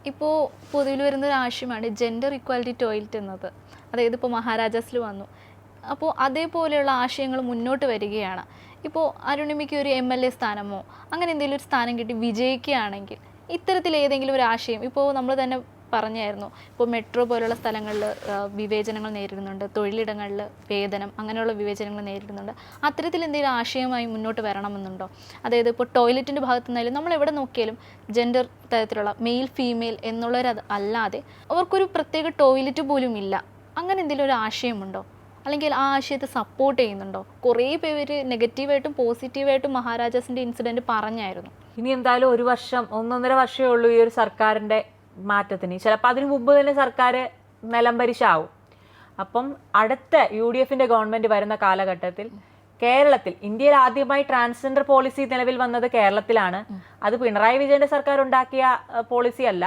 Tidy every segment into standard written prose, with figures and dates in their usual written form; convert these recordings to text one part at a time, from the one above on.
ഇപ്പോൾ പൊതുവിൽ വരുന്നൊരു ആശയമാണ് ജെൻഡർ ഇക്വാലിറ്റി ടോയ്ലറ്റ് എന്നത്. അതായത് ഇപ്പോൾ മഹാരാജാസിൽ വന്നു. അപ്പോൾ അതേപോലെയുള്ള ആശയങ്ങൾ മുന്നോട്ട് വരികയാണ്. ഇപ്പോൾ അരുണിമയ്ക്ക് ഒരു MLA സ്ഥാനമോ അങ്ങനെ എന്തെങ്കിലും ഒരു സ്ഥാനം കിട്ടി വിജയിക്കുകയാണെങ്കിൽ ഇത്തരത്തിൽ ഏതെങ്കിലും ഒരു ആശയം, ഇപ്പോൾ നമ്മൾ തന്നെ പറഞ്ഞായിരുന്നു, ഇപ്പോൾ മെട്രോ പോലുള്ള സ്ഥലങ്ങളിൽ വിവേചനങ്ങൾ നേരിടുന്നുണ്ട്, തൊഴിലിടങ്ങളിൽ വേതനം അങ്ങനെയുള്ള വിവേചനങ്ങൾ നേരിടുന്നുണ്ട്. അത്തരത്തിൽ എന്തെങ്കിലും ആശയമായി മുന്നോട്ട് വരണമെന്നുണ്ടോ? അതായത് ഇപ്പോൾ ടോയ്ലറ്റിൻ്റെ ഭാഗത്തു നിന്നാലും നമ്മൾ എവിടെ നോക്കിയാലും ജെൻഡർ തരത്തിലുള്ള മെയിൽ ഫീമെയിൽ എന്നുള്ളവരത് അല്ലാതെ അവർക്കൊരു പ്രത്യേക ടോയ്ലറ്റ് പോലും ഇല്ല. അങ്ങനെ എന്തെങ്കിലും ഒരു ആശയമുണ്ടോ? അല്ലെങ്കിൽ ആ ആശയത്തെ സപ്പോർട്ട് ചെയ്യുന്നുണ്ടോ? കുറേ പേര് നെഗറ്റീവായിട്ടും പോസിറ്റീവായിട്ടും മഹാരാജാസിൻ്റെ ഇൻസിഡൻറ്റ് പറഞ്ഞായിരുന്നു. ഇനി എന്തായാലും 1 വർഷം 1.5 വർഷമേ ഉള്ളൂ ഈ ഒരു സർക്കാരിൻ്റെ മാറ്റത്തിന്. ചിലപ്പോൾ അതിന് മുമ്പ് തന്നെ സർക്കാർ നിലംപരിശാവും. അപ്പം അടുത്ത UDFൻ്റെ ഗവൺമെൻറ് വരുന്ന കാലഘട്ടത്തിൽ കേരളത്തിൽ, ഇന്ത്യയിൽ ആദ്യമായി ട്രാൻസ്ജെൻഡർ പോളിസി നിലവിൽ വന്നത് കേരളത്തിലാണ്. അത് പിണറായി വിജയൻ്റെ സർക്കാർ ഉണ്ടാക്കിയ പോളിസി അല്ല.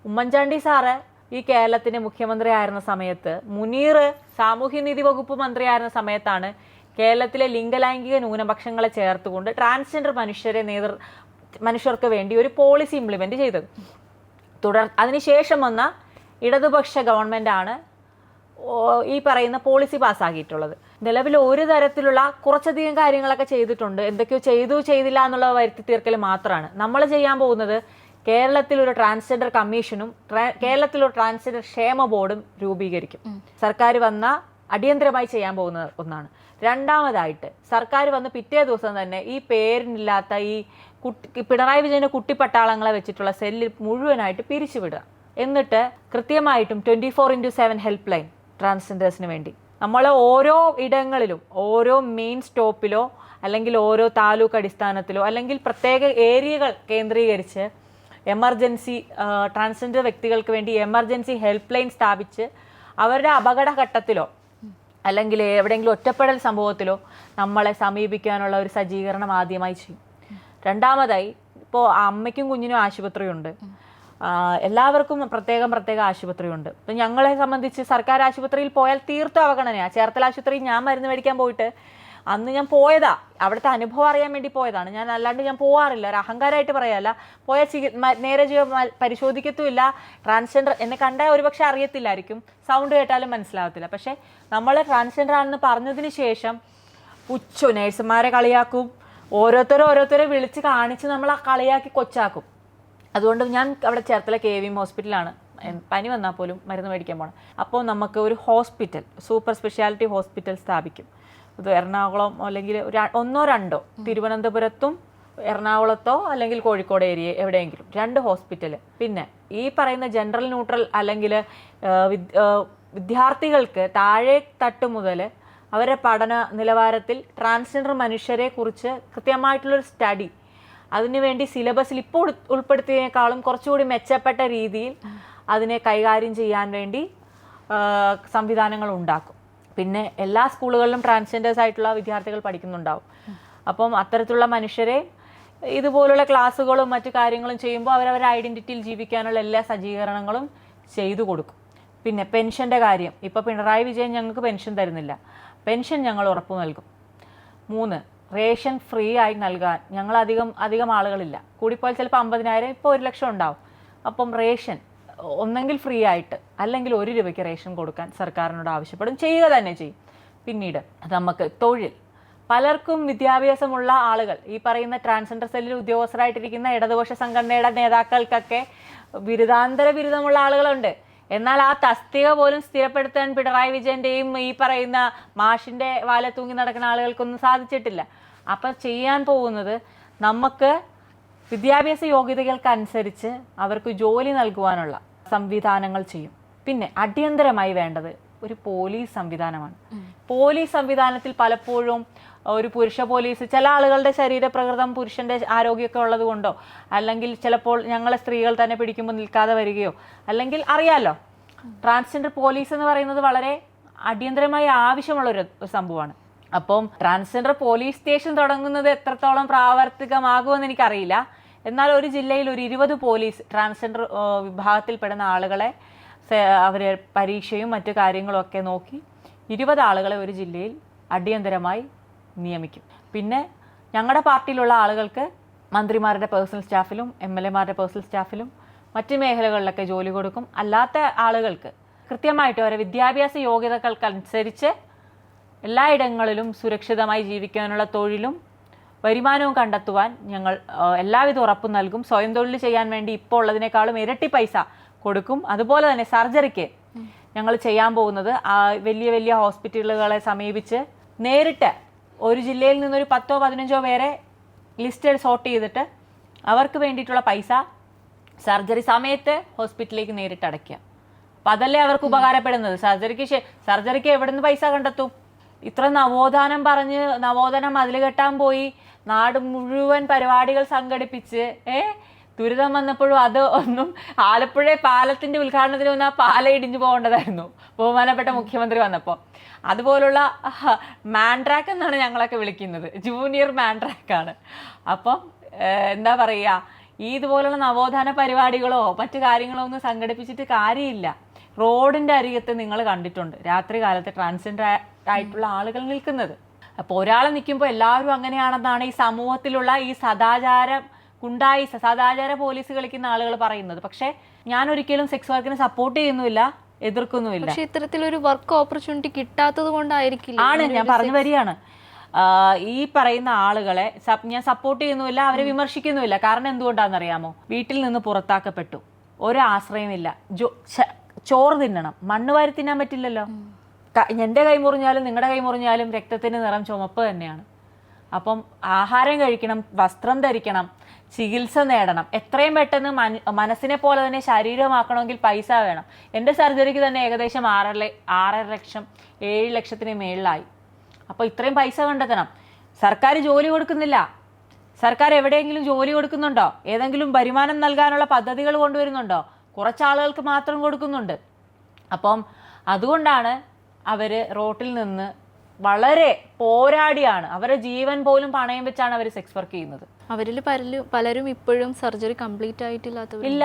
ഉമ്മൻചാണ്ടി സാറ് ഈ കേരളത്തിൻ്റെ മുഖ്യമന്ത്രി ആയിരുന്ന സമയത്ത്, മുനീർ സാമൂഹ്യനീതി വകുപ്പ് മന്ത്രിയായിരുന്ന സമയത്താണ് കേരളത്തിലെ ലിംഗലൈംഗിക ന്യൂനപക്ഷങ്ങളെ ചേർത്തുകൊണ്ട് ട്രാൻസ്ജെൻഡർ മനുഷ്യർക്ക് വേണ്ടി ഒരു പോളിസി ഇംപ്ലിമെൻറ്റ് ചെയ്തത്. അതിനുശേഷം വന്ന ഇടതുപക്ഷ ഗവൺമെൻറ്റാണ് ഈ പറയുന്ന പോളിസി പാസ്സാക്കിയിട്ടുള്ളത്. നിലവിൽ ഒരു തരത്തിലുള്ള കുറച്ചധികം കാര്യങ്ങളൊക്കെ ചെയ്തിട്ടുണ്ട്, എന്തൊക്കെയോ ചെയ്തില്ല എന്നുള്ളത് വരുത്തി തീർക്കൽ മാത്രമാണ്. നമ്മൾ ചെയ്യാൻ പോകുന്നത് കേരളത്തിലൊരു ട്രാൻസ്ജെൻഡർ കമ്മീഷനും കേരളത്തിലൊരു ട്രാൻസ്ജെൻഡർ ക്ഷേമ ബോർഡും രൂപീകരിക്കും. സർക്കാർ വന്ന അടിയന്തരമായി ചെയ്യാൻ പോകുന്ന ഒന്നാണ്. രണ്ടാമതായിട്ട് സർക്കാർ വന്ന് പിറ്റേ ദിവസം തന്നെ ഈ പേരിനില്ലാത്ത ഈ പിണറായി വിജയൻ്റെ കുട്ടിപ്പട്ടാളങ്ങളെ വെച്ചിട്ടുള്ള സെല്ല് മുഴുവനായിട്ട് പിരിച്ചുവിടുക. എന്നിട്ട് കൃത്യമായിട്ടും 24/7 ഹെൽപ്പ് ലൈൻ ട്രാൻസ്ജെൻഡേഴ്സിന് വേണ്ടി നമ്മൾ ഓരോ ഇടങ്ങളിലും, ഓരോ മെയിൻ സ്റ്റോപ്പിലോ അല്ലെങ്കിൽ ഓരോ താലൂക്ക് അടിസ്ഥാനത്തിലോ അല്ലെങ്കിൽ പ്രത്യേക ഏരിയകൾ കേന്ദ്രീകരിച്ച് എമർജൻസി ട്രാൻസ്ജെൻഡർ വ്യക്തികൾക്ക് വേണ്ടി എമർജൻസി ഹെൽപ്പ് ലൈൻ സ്ഥാപിച്ച് അവരുടെ അപകടഘട്ടത്തിലോ അല്ലെങ്കിൽ എവിടെയെങ്കിലും ഒറ്റപ്പെടൽ സംഭവത്തിലോ നമ്മളെ സമീപിക്കാനുള്ള ഒരു സജ്ജീകരണം ആദ്യമായി ചെയ്യും. രണ്ടാമതായി, ഇപ്പോൾ അമ്മയ്ക്കും കുഞ്ഞിനും ആശുപത്രിയുണ്ട്, എല്ലാവർക്കും പ്രത്യേക ആശുപത്രിയുണ്ട്. ഇപ്പം ഞങ്ങളെ സംബന്ധിച്ച് സർക്കാർ ആശുപത്രിയിൽ പോയാൽ തീർത്തും അവഗണനയാണ്. ചേർത്തല ആശുപത്രിയിൽ ഞാൻ മരുന്ന് മേടിക്കാൻ പോയിട്ട് അന്ന് ഞാൻ പോയതാ, അവിടുത്തെ അനുഭവം അറിയാൻ വേണ്ടി പോയതാണ്. ഞാൻ അല്ലാണ്ട് ഞാൻ പോവാറില്ല, ഒരു അഹങ്കാരമായിട്ട് പറയാല്ല. പോയ നേരെ പരിശോധിക്കത്തുമില്ല. ട്രാൻസ്ജെൻഡർ എന്നെ കണ്ടാൽ ഒരുപക്ഷെ അറിയത്തില്ലായിരിക്കും, സൗണ്ട് കേട്ടാലും മനസ്സിലാവത്തില്ല. പക്ഷേ നമ്മൾ ട്രാൻസ്ജെൻഡർ ആണെന്ന് പറഞ്ഞതിന് ശേഷം നേഴ്സുമാരെ കളിയാക്കും, ഓരോരുത്തരെ വിളിച്ച് കാണിച്ച് നമ്മൾ ആ കളിയാക്കി കൊച്ചാക്കും. അതുകൊണ്ട് ഞാൻ അവിടെ ചേർത്തല KVM ഹോസ്പിറ്റലാണ്, പനി വന്നാൽ പോലും മരുന്ന് മേടിക്കാൻ പോകണം. അപ്പോൾ നമുക്ക് ഒരു ഹോസ്പിറ്റൽ, സൂപ്പർ സ്പെഷ്യാലിറ്റി ഹോസ്പിറ്റൽ സ്ഥാപിക്കും. അത് എറണാകുളം അല്ലെങ്കിൽ 1 or 2 തിരുവനന്തപുരത്തും എറണാകുളത്തോ അല്ലെങ്കിൽ കോഴിക്കോട് ഏരിയ എവിടെയെങ്കിലും 2 ഹോസ്പിറ്റൽ. പിന്നെ ഈ പറയുന്ന ജനറൽ ന്യൂട്രൽ അല്ലെങ്കിൽ വിദ്യാർത്ഥികൾക്ക് താഴെ തട്ട് മുതൽ അവരുടെ പഠന നിലവാരത്തിൽ ട്രാൻസ്ജെൻഡർ മനുഷ്യരെ കുറിച്ച് കൃത്യമായിട്ടുള്ളൊരു സ്റ്റഡി, അതിനുവേണ്ടി സിലബസിൽ ഇപ്പോൾ ഉൾപ്പെടുത്തിയതിനേക്കാളും കുറച്ചുകൂടി മെച്ചപ്പെട്ട രീതിയിൽ അതിനെ കൈകാര്യം ചെയ്യാൻ വേണ്ടി സംവിധാനങ്ങൾ ഉണ്ടാക്കും. പിന്നെ എല്ലാ സ്കൂളുകളിലും ട്രാൻസ്ജെൻഡേഴ്സ് ആയിട്ടുള്ള വിദ്യാർത്ഥികൾ പഠിക്കുന്നുണ്ടാവും. അപ്പം അത്തരത്തിലുള്ള മനുഷ്യരെ ഇതുപോലുള്ള ക്ലാസ്സുകളും മറ്റു കാര്യങ്ങളും ചെയ്യുമ്പോൾ അവരവരുടെ ഐഡൻറ്റിറ്റിയിൽ ജീവിക്കാനുള്ള എല്ലാ സജ്ജീകരണങ്ങളും ചെയ്തു കൊടുക്കും. പിന്നെ പെൻഷൻ്റെ കാര്യം, ഇപ്പോൾ പിണറായി വിജയൻ ഞങ്ങൾക്ക് പെൻഷൻ തരുന്നില്ല, പെൻഷൻ ഞങ്ങൾ ഉറപ്പു നൽകും. 3, റേഷൻ ഫ്രീ ആയി നൽകാൻ ഞങ്ങൾ അധികം ആളുകളില്ല, കൂടിപ്പോയാൽ ചിലപ്പോൾ 50,000, ഇപ്പോൾ 1 ലക്ഷം ഉണ്ടാവും. അപ്പം റേഷൻ ഒന്നെങ്കിൽ ഫ്രീ ആയിട്ട് അല്ലെങ്കിൽ 1 രൂപയ്ക്ക് റേഷൻ കൊടുക്കാൻ സർക്കാരിനോട് ആവശ്യപ്പെടും, ചെയ്യുക തന്നെ ചെയ്യും. പിന്നീട് നമുക്ക് തൊഴിൽ, പലർക്കും വിദ്യാഭ്യാസമുള്ള ആളുകൾ, ഈ പറയുന്ന ട്രാൻസ്ജെൻഡർ സെല്ലിൽ ഉദ്യോഗസ്ഥരായിട്ടിരിക്കുന്ന ഇടതുപക്ഷ സംഘടനയുടെ നേതാക്കൾക്കൊക്കെ ബിരുദാന്തര ബിരുദമുള്ള ആളുകളുണ്ട്. എന്നാൽ ആ തസ്തിക പോലും സ്ഥിരപ്പെടുത്താൻ പിണറായി വിജയൻ്റെയും ഈ പറയുന്ന മാഷിൻ്റെ വാല തൂങ്ങി നടക്കുന്ന ആളുകൾക്കൊന്നും സാധിച്ചിട്ടില്ല. അപ്പം ചെയ്യാൻ പോകുന്നത് നമുക്ക് വിദ്യാഭ്യാസ യോഗ്യതകൾക്കനുസരിച്ച് അവർക്ക് ജോലി നൽകുവാനുള്ള സംവിധാനങ്ങൾ ചെയ്യും. പിന്നെ അടിയന്തരമായി വേണ്ടത് ഒരു പോലീസ് സംവിധാനമാണ്. പോലീസ് സംവിധാനത്തിൽ പലപ്പോഴും ഒരു പുരുഷ പോലീസ്, ചില ആളുകളുടെ ശരീരപ്രകൃതം പുരുഷൻ്റെ ആരോഗ്യമൊക്കെ ഉള്ളത് കൊണ്ടോ അല്ലെങ്കിൽ ചിലപ്പോൾ ഞങ്ങളെ സ്ത്രീകൾ തന്നെ പിടിക്കുമ്പോൾ നിൽക്കാതെ വരികയോ, അല്ലെങ്കിൽ അറിയാമല്ലോ ട്രാൻസ്ജെൻഡർ പോലീസ് എന്ന് പറയുന്നത് വളരെ അടിയന്തരമായി ആവശ്യമുള്ളൊരു സംഭവമാണ്. അപ്പം ട്രാൻസ്ജെൻഡർ പോലീസ് സ്റ്റേഷൻ തുടങ്ങുന്നത് എത്രത്തോളം പ്രാവർത്തികമാകുമെന്ന് എനിക്കറിയില്ല. എന്നാൽ ഒരു ജില്ലയിൽ ഒരു 20 പോലീസ് ട്രാൻസ്ജെൻഡർ വിഭാഗത്തിൽപ്പെടുന്ന ആളുകളെ അവർ പരീക്ഷയും മറ്റു കാര്യങ്ങളും ഒക്കെ നോക്കി 20 ആളുകളെ ഒരു ജില്ലയിൽ അടിയന്തരമായി നിയമിക്കും. പിന്നെ ഞങ്ങളുടെ പാർട്ടിയിലുള്ള ആളുകൾക്ക് മന്ത്രിമാരുടെ പേഴ്സണൽ സ്റ്റാഫിലും MLA മാരുടെ പേഴ്സണൽ സ്റ്റാഫിലും മറ്റ് മേഖലകളിലൊക്കെ ജോലി കൊടുക്കും. അല്ലാത്ത ആളുകൾക്ക് കൃത്യമായിട്ട് അവരെ വിദ്യാഭ്യാസ യോഗ്യതകൾക്കനുസരിച്ച് എല്ലായിടങ്ങളിലും സുരക്ഷിതമായി ജീവിക്കാനുള്ള തൊഴിലും വരുമാനവും കണ്ടെത്തുവാൻ ഞങ്ങൾ എല്ലാവിധ ഉറപ്പും നൽകും. സ്വയം തൊഴിൽ ചെയ്യാൻ വേണ്ടി ഇപ്പോൾ ഉള്ളതിനേക്കാളും ഇരട്ടി പൈസ കൊടുക്കും. അതുപോലെ തന്നെ സർജറിക്ക് ഞങ്ങൾ ചെയ്യാൻ പോകുന്നത് വലിയ വലിയ ഹോസ്പിറ്റലുകളെ സമീപിച്ച് നേരിട്ട് ഒരു ജില്ലയിൽ നിന്നൊരു 10ഓ 15ഓ പേരെ ലിസ്റ്റ് സോർട്ട് ചെയ്തിട്ട് അവർക്ക് വേണ്ടിയിട്ടുള്ള പൈസ സർജറി സമയത്ത് ഹോസ്പിറ്റലിലേക്ക് നേരിട്ട് അടയ്ക്കുക. അപ്പം അതല്ലേ അവർക്ക് ഉപകാരപ്പെടുന്നത്. സർജറിക്ക് എവിടെ നിന്ന് പൈസ കണ്ടെത്തും? ഇത്ര നവോത്ഥാനം പറഞ്ഞ് നവോത്ഥാനം അതിൽ കെട്ടാൻ പോയി നാട് മുഴുവൻ പരിപാടികൾ സംഘടിപ്പിച്ച് ദുരിതം വന്നപ്പോഴും അത് ഒന്നും ആലപ്പുഴ പാലത്തിന്റെ ഉദ്ഘാടനത്തിന് വന്ന് ആ പാല ഇടിഞ്ഞു പോകേണ്ടതായിരുന്നു ബഹുമാനപ്പെട്ട മുഖ്യമന്ത്രി വന്നപ്പോൾ. അതുപോലുള്ള മാൻട്രാക്ക് എന്നാണ് ഞങ്ങളൊക്കെ വിളിക്കുന്നത്, ജൂനിയർ മാൻട്രാക്കാണ്. അപ്പം എന്താ പറയുക, ഇതുപോലുള്ള നവോത്ഥാന പരിപാടികളോ മറ്റു കാര്യങ്ങളോ ഒന്നും സംഘടിപ്പിച്ചിട്ട് കാര്യമില്ല. റോഡിന്റെ അരികത്ത് നിങ്ങൾ കണ്ടിട്ടുണ്ട് രാത്രി കാലത്ത് ട്രാൻസ്ജെൻഡർ ആയിട്ടുള്ള ആളുകൾ നിൽക്കുന്നത്. അപ്പോൾ ഒരാൾ നിൽക്കുമ്പോൾ എല്ലാവരും അങ്ങനെയാണെന്നാണ് ഈ സമൂഹത്തിലുള്ള ഈ സദാചാര പോലീസ് കളിക്കുന്ന ആളുകൾ പറയുന്നത്. പക്ഷെ ഞാൻ ഒരിക്കലും സെക്സ് വർക്കിനെ സപ്പോർട്ട് ചെയ്യുന്നുമില്ല, എതിർക്കുന്നുമില്ല. പക്ഷെ ഇത്തരത്തിലൊരു വർക്ക് ഓപ്പർച്യൂണിറ്റി കിട്ടാത്തത് കൊണ്ടായിരിക്കില്ല ആണ് ഞാൻ പറഞ്ഞു വരികയാണ്. ഈ പറയുന്ന ആളുകളെ ഞാൻ സപ്പോർട്ട് ചെയ്യുന്നുമില്ല, അവരെ വിമർശിക്കുന്നുമില്ല. കാരണം എന്തുകൊണ്ടാണെന്നറിയാമോ? വീട്ടിൽ നിന്ന് പുറത്താക്കപ്പെട്ടു, ഒരാശ്രയമില്ല, ചോറ് തിന്നണം, മണ്ണ് വാരി തിന്നാൻ പറ്റില്ലല്ലോ. എൻ്റെ കൈ മുറിഞ്ഞാലും നിങ്ങളുടെ കൈ മുറിഞ്ഞാലും രക്തത്തിന് നിറം ചുമപ്പ് തന്നെയാണ്. അപ്പം ആഹാരം കഴിക്കണം, വസ്ത്രം ധരിക്കണം, ചികിത്സ നേടണം. എത്രയും പെട്ടെന്ന് മനസ്സിനെ പോലെ തന്നെ ശരീരമാക്കണമെങ്കിൽ പൈസ വേണം. എൻ്റെ സർജറിക്ക് തന്നെ ഏകദേശം 6.5 ലക്ഷം 7 ലക്ഷത്തിന് മേളിലായി. അപ്പോൾ ഇത്രയും പൈസ കണ്ടെത്തണം. സർക്കാർ ജോലി കൊടുക്കുന്നില്ല. സർക്കാർ എവിടെയെങ്കിലും ജോലി കൊടുക്കുന്നുണ്ടോ? ഏതെങ്കിലും വരുമാനം നൽകാനുള്ള പദ്ധതികൾ കൊണ്ടുവരുന്നുണ്ടോ? കുറച്ചാളുകൾക്ക് മാത്രം കൊടുക്കുന്നുണ്ട്. അപ്പം അതുകൊണ്ടാണ് അവർ റോട്ടിൽ നിന്ന് വളരെ പോരാടിയാണ്, അവരുടെ ജീവൻ പോലും പണയം വെച്ചാണ് അവർ സെക്സ് വർക്ക് ചെയ്യുന്നത്. അവരിൽ പലരും ഇപ്പോഴും സർജറി കംപ്ലീറ്റ് ആയിട്ടില്ലാത്തവർ ഇല്ല,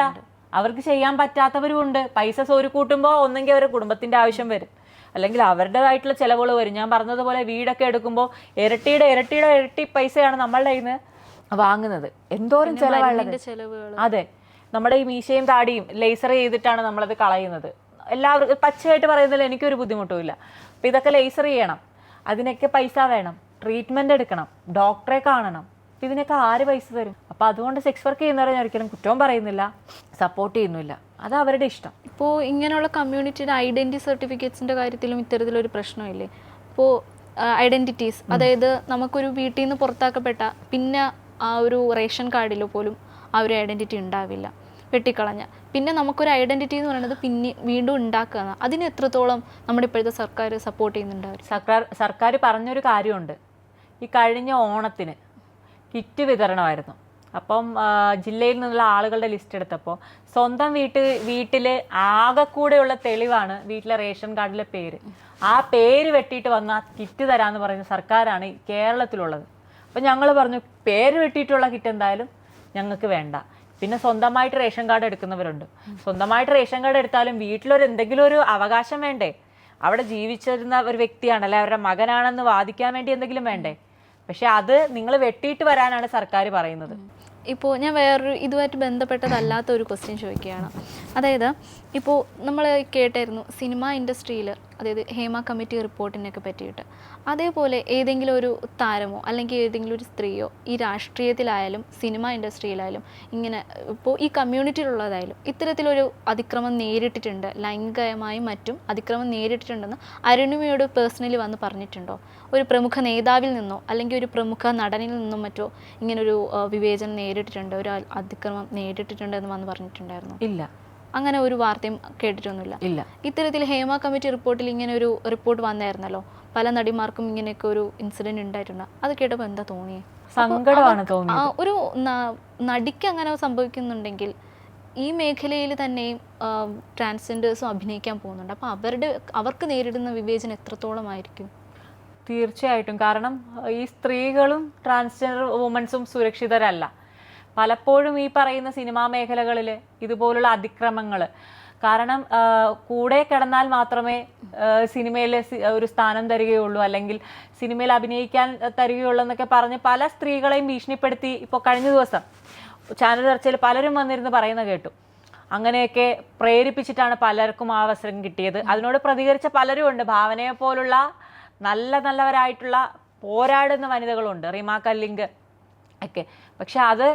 അവർക്ക് ചെയ്യാൻ പറ്റാത്തവരും ഉണ്ട്. പൈസ സോരി കൂട്ടുമ്പോൾ ഒന്നെങ്കിൽ അവരുടെ കുടുംബത്തിന്റെ ആവശ്യം വരും, അല്ലെങ്കിൽ അവരുടേതായിട്ടുള്ള ചിലവുകൾ വരും. ഞാൻ പറഞ്ഞതുപോലെ വീടൊക്കെ എടുക്കുമ്പോൾ ഇരട്ടിയുടെ ഇരട്ടി പൈസയാണ് നമ്മളുടെ കയ്യിൽ നിന്ന് വാങ്ങുന്നത്. എന്തോരം ചിലവുള്ളത്. അതെ, നമ്മുടെ ഈ മീശയും താടിയും ലേസർ ചെയ്തിട്ടാണ് നമ്മളത് കളയുന്നത്. എല്ലാവർക്കും പച്ചയായിട്ട് പറയുന്നതിൽ എനിക്കൊരു ബുദ്ധിമുട്ടുമില്ല. അപ്പം ഇതൊക്കെ ലേസർ ചെയ്യണം, അതിനൊക്കെ പൈസ വേണം, ട്രീറ്റ്മെന്റ് എടുക്കണം, ഡോക്ടറെ കാണണം. ഇതിനൊക്കെ ആര് പൈസ തരും? അപ്പം അതുകൊണ്ട് സെക്സ് വർക്ക് ചെയ്യുന്നവരെ ഞാൻ ഒരിക്കലും കുറ്റവും പറയുന്നില്ല, സപ്പോർട്ട് ചെയ്യുന്നില്ല. അത് അവരുടെ ഇഷ്ടം. ഇപ്പോൾ ഇങ്ങനെയുള്ള കമ്മ്യൂണിറ്റിയുടെ ഐഡൻറ്റിറ്റി സർട്ടിഫിക്കറ്റ്സിൻ്റെ കാര്യത്തിലും ഇത്തരത്തിലൊരു പ്രശ്നമില്ലേ? ഇപ്പോൾ ഐഡൻറ്റിറ്റീസ്, അതായത് നമുക്കൊരു വീട്ടിൽ നിന്ന് പുറത്താക്കപ്പെട്ട പിന്നെ ആ ഒരു റേഷൻ കാർഡിൽ പോലും ആ ഒരു ഐഡൻറ്റിറ്റി ഉണ്ടാവില്ല, വെട്ടിക്കളഞ്ഞ. പിന്നെ നമുക്കൊരു ഐഡൻറ്റിറ്റി എന്ന് പറയുന്നത് പിന്നെ വീണ്ടും ഉണ്ടാക്കുക. അതിന് എത്രത്തോളം നമ്മുടെ ഇപ്പോഴത്തെ സർക്കാർ സപ്പോർട്ട് ചെയ്യുന്നുണ്ടാവും? സർക്കാർ പറഞ്ഞൊരു കാര്യമുണ്ട്. ഈ കഴിഞ്ഞ ഓണത്തിന് കിറ്റ് വിതരണമായിരുന്നു. അപ്പം ജില്ലയിൽ നിന്നുള്ള ആളുകളുടെ ലിസ്റ്റ് എടുത്തപ്പോൾ സ്വന്തം വീട്ടിൽ ആകെക്കൂടെയുള്ള തെളിവാണ് വീട്ടിലെ റേഷൻ കാർഡിലെ പേര്. ആ പേര് വെട്ടിയിട്ട് വന്ന കിറ്റ് തരാമെന്ന് പറയുന്ന സർക്കാരാണ് കേരളത്തിലുള്ളത്. അപ്പം ഞങ്ങൾ പറഞ്ഞു, പേര് വെട്ടിയിട്ടുള്ള കിറ്റ് എന്തായാലും ഞങ്ങൾക്ക് വേണ്ട. പിന്നെ സ്വന്തമായിട്ട് റേഷൻ കാർഡ് എടുക്കുന്നവരുണ്ട്. സ്വന്തമായിട്ട് റേഷൻ കാർഡ് എടുത്താലും വീട്ടിലൊരു എന്തെങ്കിലും ഒരു അവകാശം വേണ്ടേ? അവിടെ ജീവിച്ചിരുന്ന ഒരു വ്യക്തിയാണല്ലേ, അവരുടെ മകനാണെന്ന് വാദിക്കാൻ വേണ്ടി എന്തെങ്കിലും വേണ്ടേ? പക്ഷെ അത് നിങ്ങൾ വെട്ടിയിട്ട് വരാനാണ് സർക്കാർ പറയുന്നത്. ഇപ്പോൾ ഞാൻ വേറൊരു ഇതുമായിട്ട് ബന്ധപ്പെട്ടതല്ലാത്ത ഒരു ക്വസ്റ്റ്യൻ ചോദിക്കുകയാണ്. അതായത് ഇപ്പോൾ നമ്മൾ കേട്ടായിരുന്നു സിനിമ ഇൻഡസ്ട്രിയിൽ, അതായത് ഹേമ കമ്മിറ്റി റിപ്പോർട്ടിനൊക്കെ പറ്റിയിട്ട്. അതേപോലെ ഏതെങ്കിലും ഒരു താരമോ അല്ലെങ്കിൽ ഏതെങ്കിലും ഒരു സ്ത്രീയോ ഈ രാഷ്ട്രീയത്തിലായാലും സിനിമ ഇൻഡസ്ട്രിയിലായാലും ഇങ്ങനെ ഇപ്പോൾ ഈ കമ്മ്യൂണിറ്റിയിലുള്ളതായാലും ഇത്തരത്തിലൊരു അതിക്രമം നേരിട്ടിട്ടുണ്ട്, ലൈംഗികമായും മറ്റും അതിക്രമം നേരിട്ടിട്ടുണ്ടെന്ന് അരുണിമയോട് പേഴ്സണലി വന്ന് പറഞ്ഞിട്ടുണ്ടോ? ഒരു പ്രമുഖ നേതാവിൽ നിന്നോ അല്ലെങ്കിൽ ഒരു പ്രമുഖ നടനിൽ നിന്നോ മറ്റോ ഇങ്ങനൊരു വിവേചനം നേരിട്ടിട്ടുണ്ട്, ഒരു അതിക്രമം നേരിട്ടിട്ടുണ്ട് എന്ന് വന്ന് പറഞ്ഞിട്ടുണ്ടായിരുന്നു? ഇല്ല, അങ്ങനെ ഒരു വാർത്തയും കേട്ടിട്ടൊന്നുമില്ല. ഇല്ല. ഇത്തരത്തിൽ ഹേമ കമ്മിറ്റി റിപ്പോർട്ടിൽ ഇങ്ങനെ ഒരു റിപ്പോർട്ട് വന്നായിരുന്നല്ലോ, പല നടിമാർക്കും ഇങ്ങനെയൊക്കെ ഒരു ഇൻസിഡന്റ് ഉണ്ടായിട്ടുണ്ട്. അത് കേട്ടപ്പോൾ എന്താ തോന്നിയേ? സങ്കടമാണ് തോന്നിയത്. ഒരു നടിക്ക് അങ്ങനെ സംഭവിക്കുന്നുണ്ടെങ്കിൽ ഈ മേഖലയിൽ തന്നെയും ട്രാൻസ്ജെൻഡേഴ്സും അഭിനയിക്കാൻ പോകുന്നുണ്ട്. അപ്പോൾ അവർക്ക് നേരിടുന്ന വിവേചനം എത്രത്തോളമായിരിക്കും? തീർച്ചയായിട്ടും. കാരണം ഈ സ്ത്രീകളും ട്രാൻസ്ജെൻഡർ വുമൻസും സുരക്ഷിതരല്ല. പലപ്പോഴും ഈ പറയുന്ന സിനിമാ മേഖലകളിൽ ഇതുപോലുള്ള അതിക്രമങ്ങൾ, കാരണം കൂടെ കിടന്നാൽ മാത്രമേ സിനിമയിൽ ഒരു സ്ഥാനം തരികയുള്ളൂ, അല്ലെങ്കിൽ സിനിമയിൽ അഭിനയിക്കാൻ തരികയുള്ളൂ എന്നൊക്കെ പറഞ്ഞ് പല സ്ത്രീകളെയും ഭീഷണിപ്പെടുത്തി ഇപ്പോൾ കഴിഞ്ഞ ദിവസം ചാനൽ ചർച്ചയിൽ പലരും വന്നിരുന്ന് പറയുന്ന കേട്ടു. അങ്ങനെയൊക്കെ പ്രേരിപ്പിച്ചിട്ടാണ് പലർക്കും ആ അവസരം കിട്ടിയത്. അതിനോട് പ്രതികരിച്ച പലരും ഉണ്ട്. ഭാവനയെ പോലുള്ള നല്ലവരായിട്ടുള്ള പോരാടുന്ന വനിതകളുണ്ട്, റീമ കല്ലിങ്ക് ഒക്കെ. പക്ഷെ അത്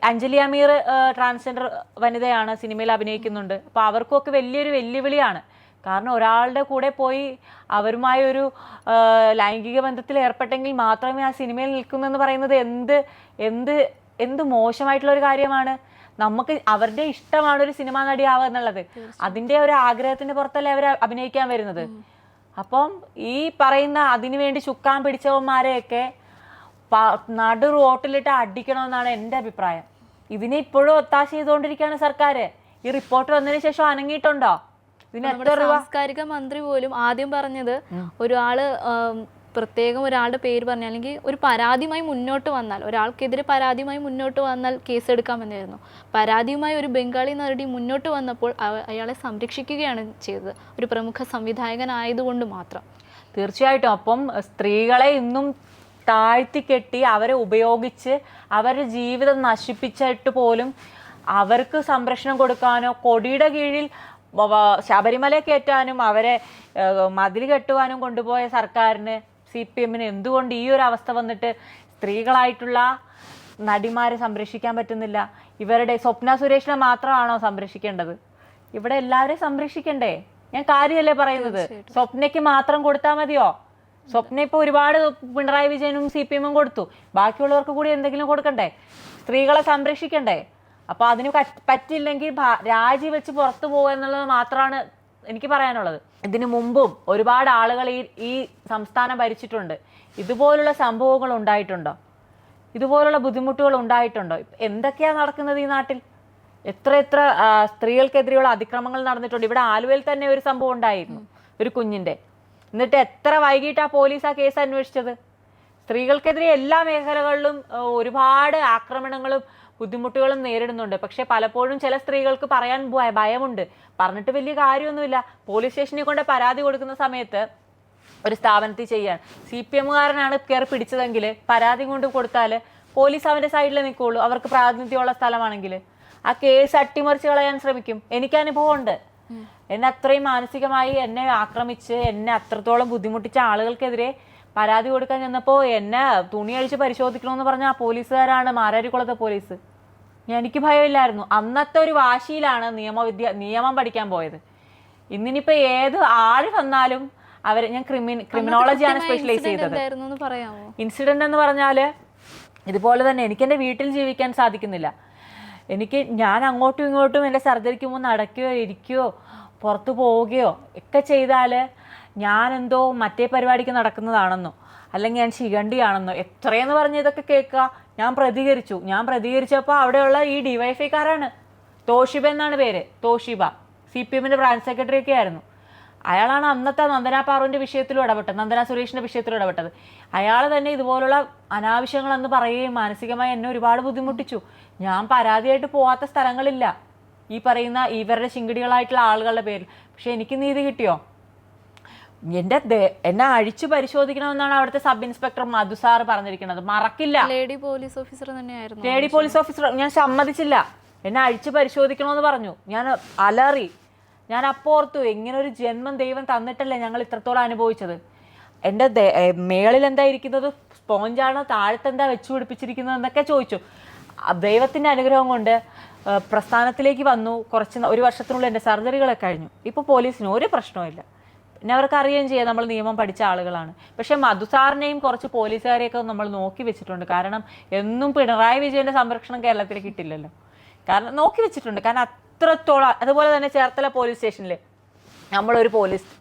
അഞ്ജലി അമീർ ട്രാൻസ്ജെൻഡർ വനിതയാണ്, സിനിമയിൽ അഭിനയിക്കുന്നുണ്ട്. അപ്പോൾ അവർക്കൊക്കെ വലിയൊരു വെല്ലുവിളിയാണ്. കാരണം ഒരാളുടെ കൂടെ പോയി അവരുമായി ഒരു ലൈംഗിക ബന്ധത്തിൽ ഏർപ്പെട്ടെങ്കിൽ മാത്രമേ ആ സിനിമയിൽ നിൽക്കുന്നെന്ന് പറയുന്നത് എന്ത് മോശമായിട്ടുള്ള ഒരു കാര്യമാണ്. നമുക്ക് അവരുടെ ഇഷ്ടമാണ് ഒരു സിനിമാ നടിയാവുക എന്നുള്ളത്. അതിൻ്റെ ഒരു ആഗ്രഹത്തിന്റെ പുറത്തല്ലേ അവർ അഭിനയിക്കാൻ വരുന്നത്. അപ്പം ഈ പറയുന്ന അതിനുവേണ്ടി ചുക്കാൻ പിടിച്ചവന്മാരെയൊക്കെ നടു റോട്ടിലിട്ട് അടിക്കണമെന്നാണ് എൻ്റെ അഭിപ്രായം. ഇതിനെ ഇപ്പോഴും ഒത്താശ ചെയ്തുകൊണ്ടിരിക്കുകയാണ് സർക്കാർ. ഈ റിപ്പോർട്ട് വന്നതിന് ശേഷം അനങ്ങിയിട്ടുണ്ടോ? സാംസ്കാരിക മന്ത്രി പോലും ആദ്യം പറഞ്ഞത് ഒരാള് പ്രത്യേകം ഒരാളുടെ പേര് പറഞ്ഞാൽ, അല്ലെങ്കിൽ ഒരു പരാതിയുമായി മുന്നോട്ട് വന്നാൽ, ഒരാൾക്കെതിരെ പരാതിയുമായി മുന്നോട്ട് വന്നാൽ കേസെടുക്കാമെന്നായിരുന്നു. പരാതിയുമായി ഒരു ബംഗാളി നടി മുന്നോട്ട് വന്നപ്പോൾ അയാളെ സംരക്ഷിക്കുകയാണ് ചെയ്തത്, ഒരു പ്രമുഖ സംവിധായകനായതുകൊണ്ട് മാത്രം. തീർച്ചയായിട്ടും. അപ്പം സ്ത്രീകളെ ഇന്നും താഴ്ത്തിക്കെട്ടി അവരെ ഉപയോഗിച്ച് അവരുടെ ജീവിതം നശിപ്പിച്ചിട്ട് പോലും അവർക്ക് സംരക്ഷണം കൊടുക്കാനോ കൊടിയുടെ കീഴിൽ ശബരിമല കയറ്റാനും അവരെ മതിൽ കെട്ടുവാനും കൊണ്ടുപോയ സർക്കാരിന്, CPM-ന് എന്തുകൊണ്ട് ഈ ഒരു അവസ്ഥ വന്നിട്ട് സ്ത്രീകളായിട്ടുള്ള നടിമാരെ സംരക്ഷിക്കാൻ പറ്റുന്നില്ല? ഇവരുടെ സ്വപ്ന സുരേഷിനെ മാത്രമാണോ സംരക്ഷിക്കേണ്ടത്? ഇവിടെ എല്ലാവരെയും സംരക്ഷിക്കണ്ടേ? ഞാൻ കാര്യമല്ലേ പറയുന്നത്. സ്വപ്നയ്ക്ക് മാത്രം കൊടുത്താൽ മതിയോ? സ്വപ്ന ഇപ്പോൾ ഒരുപാട് പിണറായി വിജയനും CPM-ഉം കൊടുത്തു, ബാക്കിയുള്ളവർക്ക് കൂടി എന്തെങ്കിലും കൊടുക്കണ്ടേ? സ്ത്രീകളെ സംരക്ഷിക്കണ്ടേ? അപ്പോൾ അതിന് പറ്റില്ലെങ്കിൽ രാജിവെച്ച് പുറത്തു പോകുക എന്നുള്ളത് മാത്രമാണ് എനിക്ക് പറയാനുള്ളത്. ഇതിനു മുമ്പും ഒരുപാട് ആളുകൾ ഈ സംസ്ഥാനം ഭരിച്ചിട്ടുണ്ട്. ഇതുപോലുള്ള സംഭവങ്ങൾ ഉണ്ടായിട്ടുണ്ടോ? ഇതുപോലുള്ള ബുദ്ധിമുട്ടുകൾ ഉണ്ടായിട്ടുണ്ടോ? എന്തൊക്കെയാണ് നടക്കുന്നത് ഈ നാട്ടിൽ? എത്ര സ്ത്രീകൾക്കെതിരെയുള്ള അതിക്രമങ്ങൾ നടന്നിട്ടുണ്ട്. ഇവിടെ ആലുവയിൽ തന്നെ ഒരു സംഭവം ഉണ്ടായിരുന്നു, ഒരു കുഞ്ഞിൻ്റെ. എന്നിട്ട് എത്ര വൈകിട്ടാണ് പോലീസ് ആ കേസ് അന്വേഷിച്ചത്? സ്ത്രീകൾക്കെതിരെ എല്ലാ മേഖലകളിലും ഒരുപാട് ആക്രമണങ്ങളും ബുദ്ധിമുട്ടുകളും നേരിടുന്നുണ്ട്. പക്ഷെ പലപ്പോഴും ചില സ്ത്രീകൾക്ക് പറയാൻ ഭയമുണ്ട്. പറഞ്ഞിട്ട് വലിയ കാര്യമൊന്നുമില്ല. പോലീസ് സ്റ്റേഷനിൽ കൊണ്ട് പരാതി കൊടുക്കുന്ന സമയത്ത് ഒരു സ്ഥാപനത്തിൽ ചെയ്യാൻ CPM-കാരനാണ് കയറി പിടിച്ചതെങ്കിൽ പരാതി കൊണ്ട് കൊടുത്താൽ പോലീസ് അവൻ്റെ സൈഡിൽ നിൽക്കുകയുള്ളൂ. അവർക്ക് പ്രാതിനിധ്യമുള്ള സ്ഥലമാണെങ്കിൽ ആ കേസ് അട്ടിമറിച്ച് കളയാൻ ശ്രമിക്കും. എനിക്ക് അനുഭവമുണ്ട്. എന്നെ അത്രയും മാനസികമായി എന്നെ ആക്രമിച്ച് എന്നെ അത്രത്തോളം ബുദ്ധിമുട്ടിച്ച ആളുകൾക്കെതിരെ പരാതി കൊടുക്കാൻ ചെന്നപ്പോൾ എന്നെ തുണി അഴിച്ച് പരിശോധിക്കണമെന്ന് പറഞ്ഞ ആ പോലീസുകാരാണ്, മാരാരിക്കുളത്തെ പോലീസ്. എനിക്ക് ഭയമില്ലായിരുന്നു. അന്നത്തെ ഒരു വാശിയിലാണ് നിയമം പഠിക്കാൻ പോയത്. ഇന്നിനിപ്പോൾ ഏത് ആര് വന്നാലും ഞാൻ ക്രിമിനോളജിയാണ് സ്പെഷ്യലൈസ് ചെയ്തത്. ഇൻസിഡന്റ് എന്ന് പറഞ്ഞാൽ ഇതുപോലെ തന്നെ എനിക്ക് എൻ്റെ വീട്ടിൽ ജീവിക്കാൻ സാധിക്കുന്നില്ല. ഞാൻ അങ്ങോട്ടും ഇങ്ങോട്ടും എൻ്റെ സർജറിക്ക് മുമ്പ് നടക്കുകയോ ഇരിക്കുകയോ പുറത്തു പോവുകയോ ഒക്കെ ചെയ്താൽ ഞാനെന്തോ മറ്റേ പരിപാടിക്ക് നടക്കുന്നതാണെന്നോ അല്ലെങ്കിൽ ഞാൻ ശിഖണ്ഡിയാണെന്നോ എത്രയെന്ന് പറഞ്ഞ് ഇതൊക്കെ കേൾക്കുക. ഞാൻ പ്രതികരിച്ചപ്പോൾ അവിടെയുള്ള ഈ DYFI-കാരാണ്. തോഷിബ എന്നാണ് പേര്, തോഷിബ, CPM-ന്റെ ബ്രാഞ്ച് സെക്രട്ടറി ഒക്കെ ആയിരുന്നു. അയാളാണ് അന്നത്തെ നന്ദന പാറുവിൻ്റെ വിഷയത്തിലും ഇടപെട്ടത്, നന്ദന സുരേഷിൻ്റെ വിഷയത്തിലും ഇടപെട്ടത്. അയാൾ തന്നെ ഇതുപോലുള്ള അനാവശ്യങ്ങളെന്ന് പറയുകയും മാനസികമായി എന്നെ ഒരുപാട് ബുദ്ധിമുട്ടിച്ചു. ഞാൻ പരാതിയായിട്ട് പോവാത്ത സ്ഥലങ്ങളില്ല ഈ പറയുന്ന ഇവരുടെ ശിങ്കിടികളായിട്ടുള്ള ആളുകളുടെ പേരിൽ. പക്ഷെ എനിക്ക് നീതി കിട്ടിയോ? എന്നെ അഴിച്ചു പരിശോധിക്കണമെന്നാണ് അവിടുത്തെ സബ് ഇൻസ്പെക്ടർ മധു സാർ പറഞ്ഞിരിക്കുന്നത്. മറക്കില്ല. ലേഡി പോലീസ് ഓഫീസർ തന്നെയായിരുന്നു. Lady police officer. ഞാൻ സമ്മതിച്ചില്ല. എന്നെ അഴിച്ചു പരിശോധിക്കണമെന്ന് പറഞ്ഞു. ഞാൻ അലറി. ഞാൻ അപ്പോൾ ഓർത്തു, എങ്ങനെ ഒരു ജന്മം ദൈവം തന്നിട്ടല്ലേ ഞങ്ങൾ ഇത്രത്തോളം അനുഭവിച്ചത്. എൻ്റെ മേളിൽ എന്താ ഇരിക്കുന്നത്, സ്പോഞ്ചാണോ, താഴത്തെന്താ വെച്ചു പിടിപ്പിച്ചിരിക്കുന്നത് എന്നൊക്കെ ചോദിച്ചു. ദൈവത്തിൻ്റെ അനുഗ്രഹം കൊണ്ട് പ്രസ്ഥാനത്തിലേക്ക് വന്നു. ഒരു വർഷത്തിനുള്ളിൽ എൻ്റെ സർജറികളൊക്കെ കഴിഞ്ഞു. ഇപ്പോൾ പോലീസിന് ഒരു പ്രശ്നവുമില്ല. പിന്നെ അവർക്ക് അറിയുകയും ചെയ്യാം നമ്മൾ നിയമം പഠിച്ച ആളുകളാണ്. പക്ഷെ മധുസാറിനെയും കുറച്ച് പോലീസുകാരെയൊക്കെ നമ്മൾ നോക്കി വെച്ചിട്ടുണ്ട്. കാരണം എന്നും പിണറായി വിജയൻ്റെ സംരക്ഷണം കേരളത്തിൽ കിട്ടില്ലല്ലോ. കാരണം നോക്കി വെച്ചിട്ടുണ്ട്. കാരണം അത്രത്തോളം. അതുപോലെ തന്നെ ചേർത്തല പോലീസ് സ്റ്റേഷനിൽ നമ്മളൊരു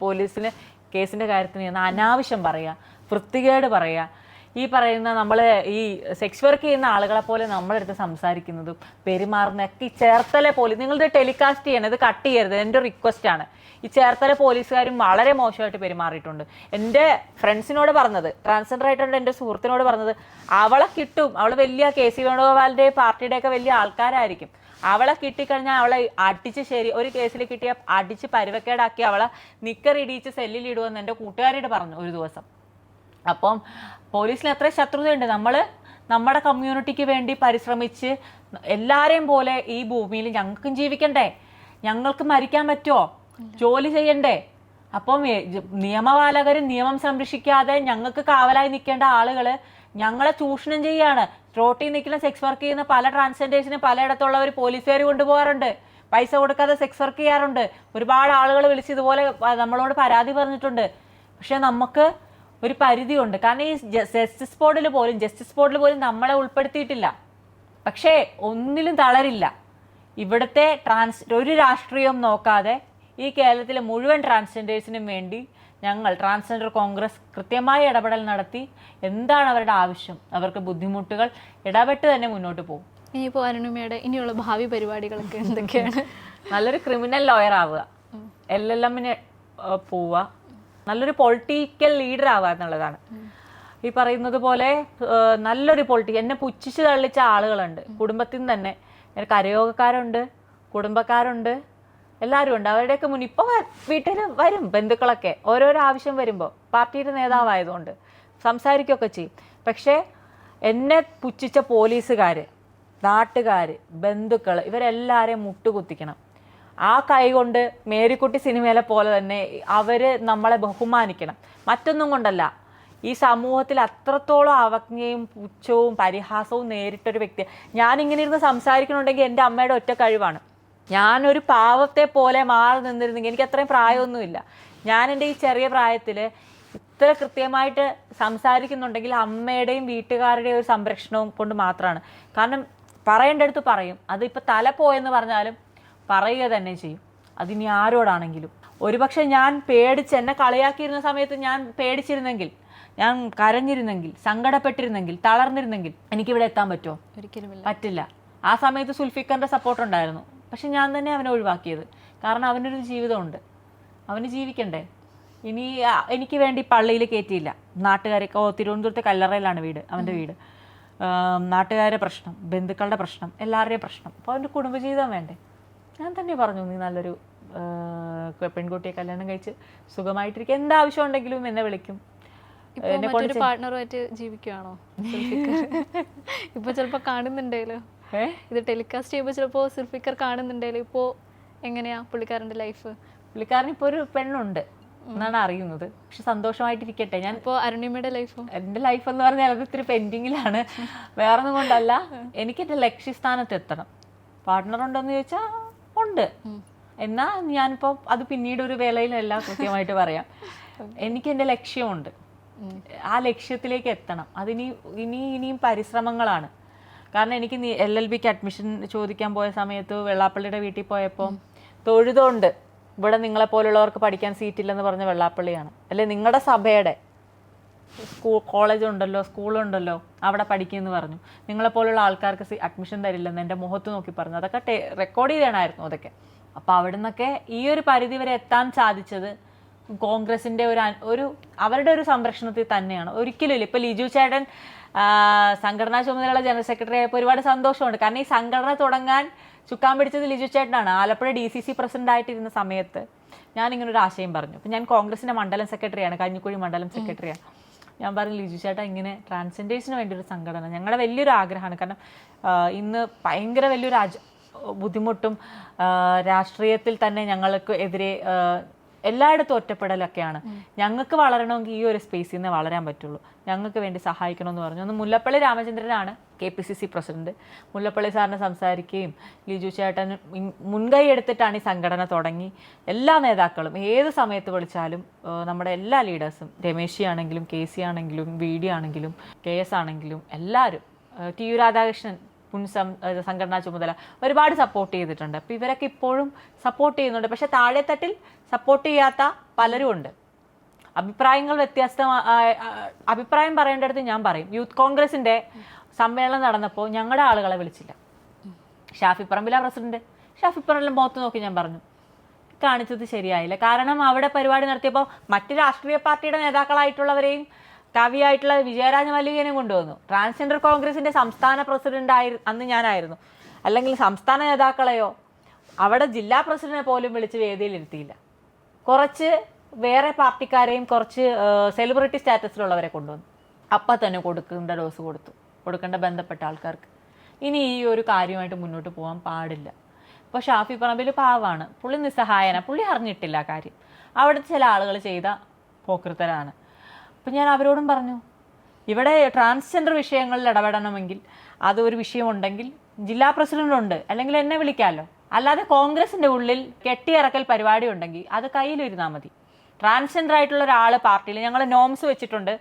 പോലീസിന് കേസിൻ്റെ കാര്യത്തിന് അനാവശ്യം പറയുക, വൃത്തികേട് പറയുക, ഈ പറയുന്ന നമ്മൾ ഈ സെക്സ് വർക്ക് ചെയ്യുന്ന ആളുകളെ പോലെ നമ്മളെടുത്ത് സംസാരിക്കുന്നതും പെരുമാറുന്നതൊക്കെ ഈ ചേർത്തല പോലീസ്, നിങ്ങളിത് ടെലികാസ്റ്റ് ചെയ്യണം, ഇത് കട്ട് ചെയ്യരുത്, എൻ്റെ റിക്വസ്റ്റാണ്. ഈ ചേർത്തല പോലീസുകാരും വളരെ മോശമായിട്ട് പെരുമാറിയിട്ടുണ്ട്. എൻ്റെ ഫ്രണ്ട്സിനോട് പറഞ്ഞത്, ട്രാൻസ്ജെൻഡർ ആയിട്ടുണ്ട് എൻ്റെ സുഹൃത്തിനോട് പറഞ്ഞത്, അവളെ കിട്ടും, അവൾ വലിയ KC വേണുഗോപാലിൻ്റെ പാർട്ടിയുടെയൊക്കെ വലിയ ആൾക്കാരായിരിക്കും, അവളെ കിട്ടിക്കഴിഞ്ഞാൽ അവളെ അടിച്ച് ഒരു കേസിൽ കിട്ടിയ അടിച്ച് പരുവക്കേടാക്കി അവളെ നിക്കറിടിച്ച് സെല്ലിലിടുമെന്ന് എൻ്റെ കൂട്ടുകാരോട് പറഞ്ഞു ഒരു ദിവസം. അപ്പം പോലീസിന് എത്ര ശത്രുതയുണ്ട്. നമ്മുടെ കമ്മ്യൂണിറ്റിക്ക് വേണ്ടി പരിശ്രമിച്ച് എല്ലാവരെയും പോലെ ഈ ഭൂമിയിൽ ഞങ്ങൾക്കും ജീവിക്കണ്ടേ. ഞങ്ങൾക്ക് മരിക്കാൻ പറ്റുമോ? ജോലി ചെയ്യണ്ടേ? അപ്പം നിയമപാലകരും നിയമം സംരക്ഷിക്കാതെ ഞങ്ങൾക്ക് കാവലായി നിൽക്കേണ്ട ആളുകൾ ഞങ്ങളെ ചൂഷണം ചെയ്യാണ്. റോട്ടിൽ നിൽക്കുന്ന സെക്സ് വർക്ക് ചെയ്യുന്ന പല ട്രാൻസ്ജെൻഡേഴ്സിനും പലയിടത്തുള്ളവർ പോലീസുകാർ കൊണ്ടുപോകാറുണ്ട്, പൈസ കൊടുക്കാതെ സെക്സ് വർക്ക് ചെയ്യാറുണ്ട്. ഒരുപാട് ആളുകൾ വിളിച്ച് ഇതുപോലെ നമ്മളോട് പരാതി പറഞ്ഞിട്ടുണ്ട്. പക്ഷെ നമുക്ക് ഒരു പരിധിയുണ്ട്. കാരണം ഈ ജസ്റ്റിസ് ബോർഡിൽ പോലും നമ്മളെ ഉൾപ്പെടുത്തിയിട്ടില്ല. പക്ഷേ ഒന്നിലും തളരില്ല. ഇവിടുത്തെ ഒരു രാഷ്ട്രീയവും നോക്കാതെ ഈ കേരളത്തിലെ മുഴുവൻ ട്രാൻസ്ജെൻഡേഴ്സിനും വേണ്ടി ഞങ്ങൾ ട്രാൻസ്ജെൻഡർ കോൺഗ്രസ് കൃത്യമായ ഇടപെടൽ നടത്തി എന്താണ് അവരുടെ ആവശ്യം, അവർക്ക് ബുദ്ധിമുട്ടുകൾ ഇടപെട്ട് തന്നെ മുന്നോട്ട് പോകും. ഇനിയിപ്പോൾ അരുണിമയുടെ ഇനിയുള്ള ഭാവി പരിപാടികളൊക്കെ എന്തൊക്കെയാണ്? നല്ലൊരു ക്രിമിനൽ ലോയർ ആവുക, LLMന് പോവുക, നല്ലൊരു പൊളിറ്റിക്കൽ ലീഡർ ആവുക എന്നുള്ളതാണ്. ഈ പറയുന്നത് പോലെ നല്ലൊരു എന്നെ പുച്ഛിച്ച് തള്ളിച്ച ആളുകളുണ്ട് കുടുംബത്തിൽ നിന്ന് തന്നെ. കരയോഗക്കാരുണ്ട്, കുടുംബക്കാരുണ്ട്, എല്ലാവരും ഉണ്ട്. അവരുടെയൊക്കെ മുന്നിൽ ഇപ്പോൾ വീട്ടിൽ വരും ബന്ധുക്കളൊക്കെ ഓരോരോ ആവശ്യം വരുമ്പോൾ. പാർട്ടിയുടെ നേതാവായതുകൊണ്ട് സംസാരിക്കുകയൊക്കെ ചെയ്യും. പക്ഷേ എന്നെ പുച്ഛിച്ച പോലീസുകാർ, നാട്ടുകാർ, ബന്ധുക്കൾ ഇവരെല്ലാവരെയും മുട്ടുകുത്തിക്കണം. ആ കൈ കൊണ്ട് മേരിക്കുട്ടി സിനിമയിലെ പോലെ തന്നെ അവർ നമ്മളെ ബഹുമാനിക്കണം. മറ്റൊന്നും കൊണ്ടല്ല, ഈ സമൂഹത്തിൽ അത്രത്തോളം അവജ്ഞയും പുച്ഛവും പരിഹാസവും നേരിട്ടൊരു വ്യക്തി. ഞാനിങ്ങനെ ഇരുന്ന് സംസാരിക്കണമെങ്കിൽ എൻ്റെ അമ്മയുടെ ഒറ്റ കഴിവാണ്. ഞാനൊരു പാവത്തെ പോലെ മാറി നിന്നിരുന്നെങ്കിൽ, എനിക്ക് അത്രയും പ്രായമൊന്നുമില്ല, ഞാൻ എൻ്റെ ഈ ചെറിയ പ്രായത്തിൽ ഇത്ര കൃത്യമായിട്ട് സംസാരിക്കുന്നുണ്ടെങ്കിൽ അമ്മയുടെയും വീട്ടുകാരുടെയും ഒരു സംരക്ഷണവും കൊണ്ട് മാത്രമാണ്. കാരണം പറയേണ്ടടുത്ത് പറയും. അതിപ്പോൾ തല പോയെന്ന് പറഞ്ഞാലും പറയുക തന്നെ ചെയ്യും, അതിനി ആരോടാണെങ്കിലും. ഒരുപക്ഷെ ഞാൻ എന്നെ കളിയാക്കിയിരുന്ന സമയത്ത് ഞാൻ പേടിച്ചിരുന്നെങ്കിൽ, ഞാൻ കരഞ്ഞിരുന്നെങ്കിൽ, സങ്കടപ്പെട്ടിരുന്നെങ്കിൽ, തളർന്നിരുന്നെങ്കിൽ എനിക്കിവിടെ എത്താൻ പറ്റുമോ? ഒരിക്കലും പറ്റില്ല. ആ സമയത്ത് സുൽഫിക്കറിൻ്റെ സപ്പോർട്ട് ഉണ്ടായിരുന്നു. പക്ഷെ ഞാൻ തന്നെ അവനെ ഒഴിവാക്കിയത്. കാരണം അവനൊരു ജീവിതമുണ്ട്, അവന് ജീവിക്കണ്ടേ. ഇനി എനിക്ക് വേണ്ടി പള്ളിയിൽ കയറ്റിയില്ല. നാട്ടുകാരൊക്കെ തിരുവനന്തപുരത്തെ കല്ലറയിലാണ് അവൻ്റെ വീട്. നാട്ടുകാരുടെ പ്രശ്നം, ബന്ധുക്കളുടെ പ്രശ്നം, എല്ലാവരുടെയും പ്രശ്നം. അപ്പോൾ അവൻ്റെ കുടുംബജീവിതം വേണ്ടേ? ഞാൻ തന്നെ പറഞ്ഞു, നീ നല്ലൊരു പെൺകുട്ടിയെ കല്യാണം കഴിച്ച് സുഖമായിട്ടിരിക്കുക, എന്താവശ്യം ഉണ്ടെങ്കിലും എന്നെ വിളിക്കും. പാർട്ട്ണറുമായിട്ട് ജീവിക്കുകയാണോ? ഇപ്പൊ ചിലപ്പോ കാണുന്നുണ്ടല്ലോ, ഇത് ടെലികാസ്റ്റ് ചെയ്യുമ്പോൾ ചിലപ്പോ സുൽഫിക്കർ കാണുന്നുണ്ടല്ലോ. ഇപ്പോ എങ്ങനെയാ പുള്ളിക്കാരന്റെ ലൈഫ്? പുള്ളിക്കാരൻ ഇപ്പൊ ഒരു പെണ്ണുണ്ട് എന്നാണ് അറിയുന്നത്. പക്ഷെ സന്തോഷമായിട്ടിരിക്കട്ടെ. ഞാൻ ഇപ്പോൾ അരുണിമയുടെ ലൈഫ്, എൻ്റെ ലൈഫ് എന്ന് പറഞ്ഞാൽ അത് ഇത്തിരി പെൻഡിങ്ങിലാണ്. വേറൊന്നും കൊണ്ടല്ല, എനിക്ക് എൻ്റെ ലക്ഷ്യസ്ഥാനത്ത് എത്തണം. പാർട്ട്ണർ ഉണ്ടോന്ന് ചോദിച്ചാൽ ഉണ്ട്. എന്നാൽ ഞാനിപ്പോൾ അത് പിന്നീട് ഒരു വേളയിലല്ല കൃത്യമായിട്ട് പറയാം. എനിക്ക് എൻ്റെ ലക്ഷ്യമുണ്ട്, ആ ലക്ഷ്യത്തിലേക്ക് എത്തണം. ഇനിയും പരിശ്രമങ്ങളാണ്. കാരണം എനിക്ക് LLBക്ക് അഡ്മിഷൻ ചോദിക്കാൻ പോയ സമയത്ത് വെള്ളാപ്പള്ളിയുടെ വീട്ടിൽ പോയപ്പോൾ തൊഴുതുകൊണ്ട്, ഇവിടെ നിങ്ങളെപ്പോലുള്ളവർക്ക് പഠിക്കാൻ സീറ്റില്ലെന്ന് പറഞ്ഞ വെള്ളാപ്പള്ളിയാണ്. അല്ലെ നിങ്ങളുടെ സഭയുടെ കോളേജ് ഉണ്ടല്ലോ, സ്കൂളുണ്ടല്ലോ, അവിടെ പഠിക്കുമെന്ന് പറഞ്ഞു. നിങ്ങളെപ്പോലുള്ള ആൾക്കാർക്ക് അഡ്മിഷൻ തരില്ലെന്ന് എൻ്റെ മുഖത്ത് നോക്കി പറഞ്ഞു. അതൊക്കെ റെക്കോർഡ് ചെയ്യണമായിരുന്നു അതൊക്കെ. അപ്പോൾ അവിടെ നിന്നൊക്കെ ഈ ഒരു പരിധി വരെ എത്താൻ സാധിച്ചത് കോൺഗ്രസിൻ്റെ അവരുടെ ഒരു സംരക്ഷണത്തിൽ തന്നെയാണ്. ഒരിക്കലും ഇല്ല. ഇപ്പോൾ ലിജു ചേട്ടൻ സംഘടനാ ചുമതലയുള്ള ജനറൽ സെക്രട്ടറി ആയപ്പോൾ ഒരുപാട് സന്തോഷമുണ്ട്. കാരണം ഈ സംഘടന തുടങ്ങാൻ ചുക്കാൻ പിടിച്ചത് ലിജു ചേട്ടനാണ്. ആലപ്പുഴ DCC പ്രസിഡന്റ് ആയിട്ടിരുന്ന സമയത്ത് ഞാനിങ്ങനൊരു ആശയം പറഞ്ഞു. അപ്പം ഞാൻ കോൺഗ്രസിൻ്റെ മണ്ഡലം സെക്രട്ടറിയാണ്, കഞ്ഞിക്കുഴി മണ്ഡലം സെക്രട്ടറിയാണ്. ഞാൻ പറഞ്ഞു, ലിജു ചേട്ടാ ഇങ്ങനെ ട്രാൻസ്ജെൻഡേഴ്സിന് വേണ്ടി ഒരു സംഘടന ഞങ്ങളുടെ വലിയൊരു ആഗ്രഹമാണ്. കാരണം ഇന്ന് ഭയങ്കര വലിയൊരു ബുദ്ധിമുട്ടും രാഷ്ട്രീയത്തിൽ തന്നെ ഞങ്ങൾക്ക് എതിരെ എല്ലായിടത്തും ഒറ്റപ്പെടലൊക്കെയാണ്. ഞങ്ങൾക്ക് വളരണമെങ്കിൽ ഈ ഒരു സ്പേസിൽ നിന്ന് വളരാൻ പറ്റുള്ളൂ, ഞങ്ങൾക്ക് വേണ്ടി സഹായിക്കണമെന്ന് പറഞ്ഞു. ഒന്ന് മുല്ലപ്പള്ളി രാമചന്ദ്രനാണ് KPCC പ്രസിഡന്റ്. മുല്ലപ്പള്ളി സാറിനെ സംസാരിക്കുകയും ലിജു ചേട്ടൻ മുൻകൈ എടുത്തിട്ടാണ് ഈ സംഘടന തുടങ്ങി. എല്ലാ നേതാക്കളും ഏത് സമയത്ത് വിളിച്ചാലും നമ്മുടെ എല്ലാ ലീഡേഴ്സും, രമേശി ആണെങ്കിലും KC ആണെങ്കിലും VD ആണെങ്കിലും KS ആണെങ്കിലും എല്ലാവരും, TU രാധാകൃഷ്ണൻ സംഘടനാ ചുമതല, ഒരുപാട് സപ്പോർട്ട് ചെയ്തിട്ടുണ്ട്. അപ്പോൾ ഇവരൊക്കെ ഇപ്പോഴും സപ്പോർട്ട് ചെയ്യുന്നുണ്ട്. പക്ഷെ താഴെത്തട്ടിൽ സപ്പോർട്ട് ചെയ്യാത്ത പലരും ഉണ്ട്. അഭിപ്രായങ്ങൾ അഭിപ്രായം പറയേണ്ടടുത്ത് ഞാൻ പറയും. യൂത്ത് കോൺഗ്രസിൻ്റെ സമ്മേളനം നടന്നപ്പോൾ ഞങ്ങളുടെ ആളുകളെ വിളിച്ചില്ല. ഷാഫി പറമ്പില പ്രസിഡന്റ്. ഷാഫി പറമ്പിലെ മുഖത്ത് നോക്കി ഞാൻ പറഞ്ഞു, കാണിച്ചത് ശരിയായില്ല. കാരണം അവിടെ പരിപാടി നടത്തിയപ്പോൾ മറ്റ് രാഷ്ട്രീയ പാർട്ടിയുടെ നേതാക്കളായിട്ടുള്ളവരെയും കവിയായിട്ടുള്ള വിജയരാജ മല്ലികനെയും കൊണ്ടുവന്നു. ട്രാൻസ്ജെൻഡർ കോൺഗ്രസിൻ്റെ സംസ്ഥാന പ്രസിഡന്റ് അന്ന് ഞാനായിരുന്നു. അല്ലെങ്കിൽ സംസ്ഥാന നേതാക്കളെയോ അവിടെ ജില്ലാ പ്രസിഡന്റിനെ പോലും വിളിച്ച് വേദിയിലിരുത്തിയില്ല. കുറച്ച് വേറെ പാർട്ടിക്കാരെയും കുറച്ച് സെലിബ്രിറ്റി സ്റ്റാറ്റസിലുള്ളവരെ കൊണ്ടുവന്നു. അപ്പം തന്നെ കൊടുക്കേണ്ട ഡോസ് കൊടുക്കേണ്ട ബന്ധപ്പെട്ട ആൾക്കാർക്ക്. ഇനി ഈ ഒരു കാര്യമായിട്ട് മുന്നോട്ട് പോകാൻ പാടില്ല. അപ്പോൾ ഷാഫി പറമ്പിൽ പാവാണ്, പുള്ളി നിസ്സഹായന, പുള്ളി അറിഞ്ഞിട്ടില്ല കാര്യം. അവിടുത്തെ ചില ആളുകൾ ചെയ്ത പോക്കൃത്തരാണ്. അപ്പം ഞാൻ അവരോടും പറഞ്ഞു, ഇവിടെ ട്രാൻസ്ജെൻഡർ വിഷയങ്ങളിൽ ഇടപെടണമെങ്കിൽ അത് ഒരു വിഷയമുണ്ടെങ്കിൽ ജില്ലാ പ്രസിഡന്റ് ഉണ്ട്, അല്ലെങ്കിൽ എന്നെ വിളിക്കാമല്ലോ. അല്ലാതെ കോൺഗ്രസിൻ്റെ ഉള്ളിൽ കെട്ടിയിറക്കൽ പരിപാടി ഉണ്ടെങ്കിൽ അത് കയ്യിലിരുന്നാൽ മതി. ട്രാൻസ്ജെൻഡർ ആയിട്ടുള്ള ഒരാൾ പാർട്ടിയിൽ ഞങ്ങൾ നോംസ് വെച്ചിട്ടുണ്ട്.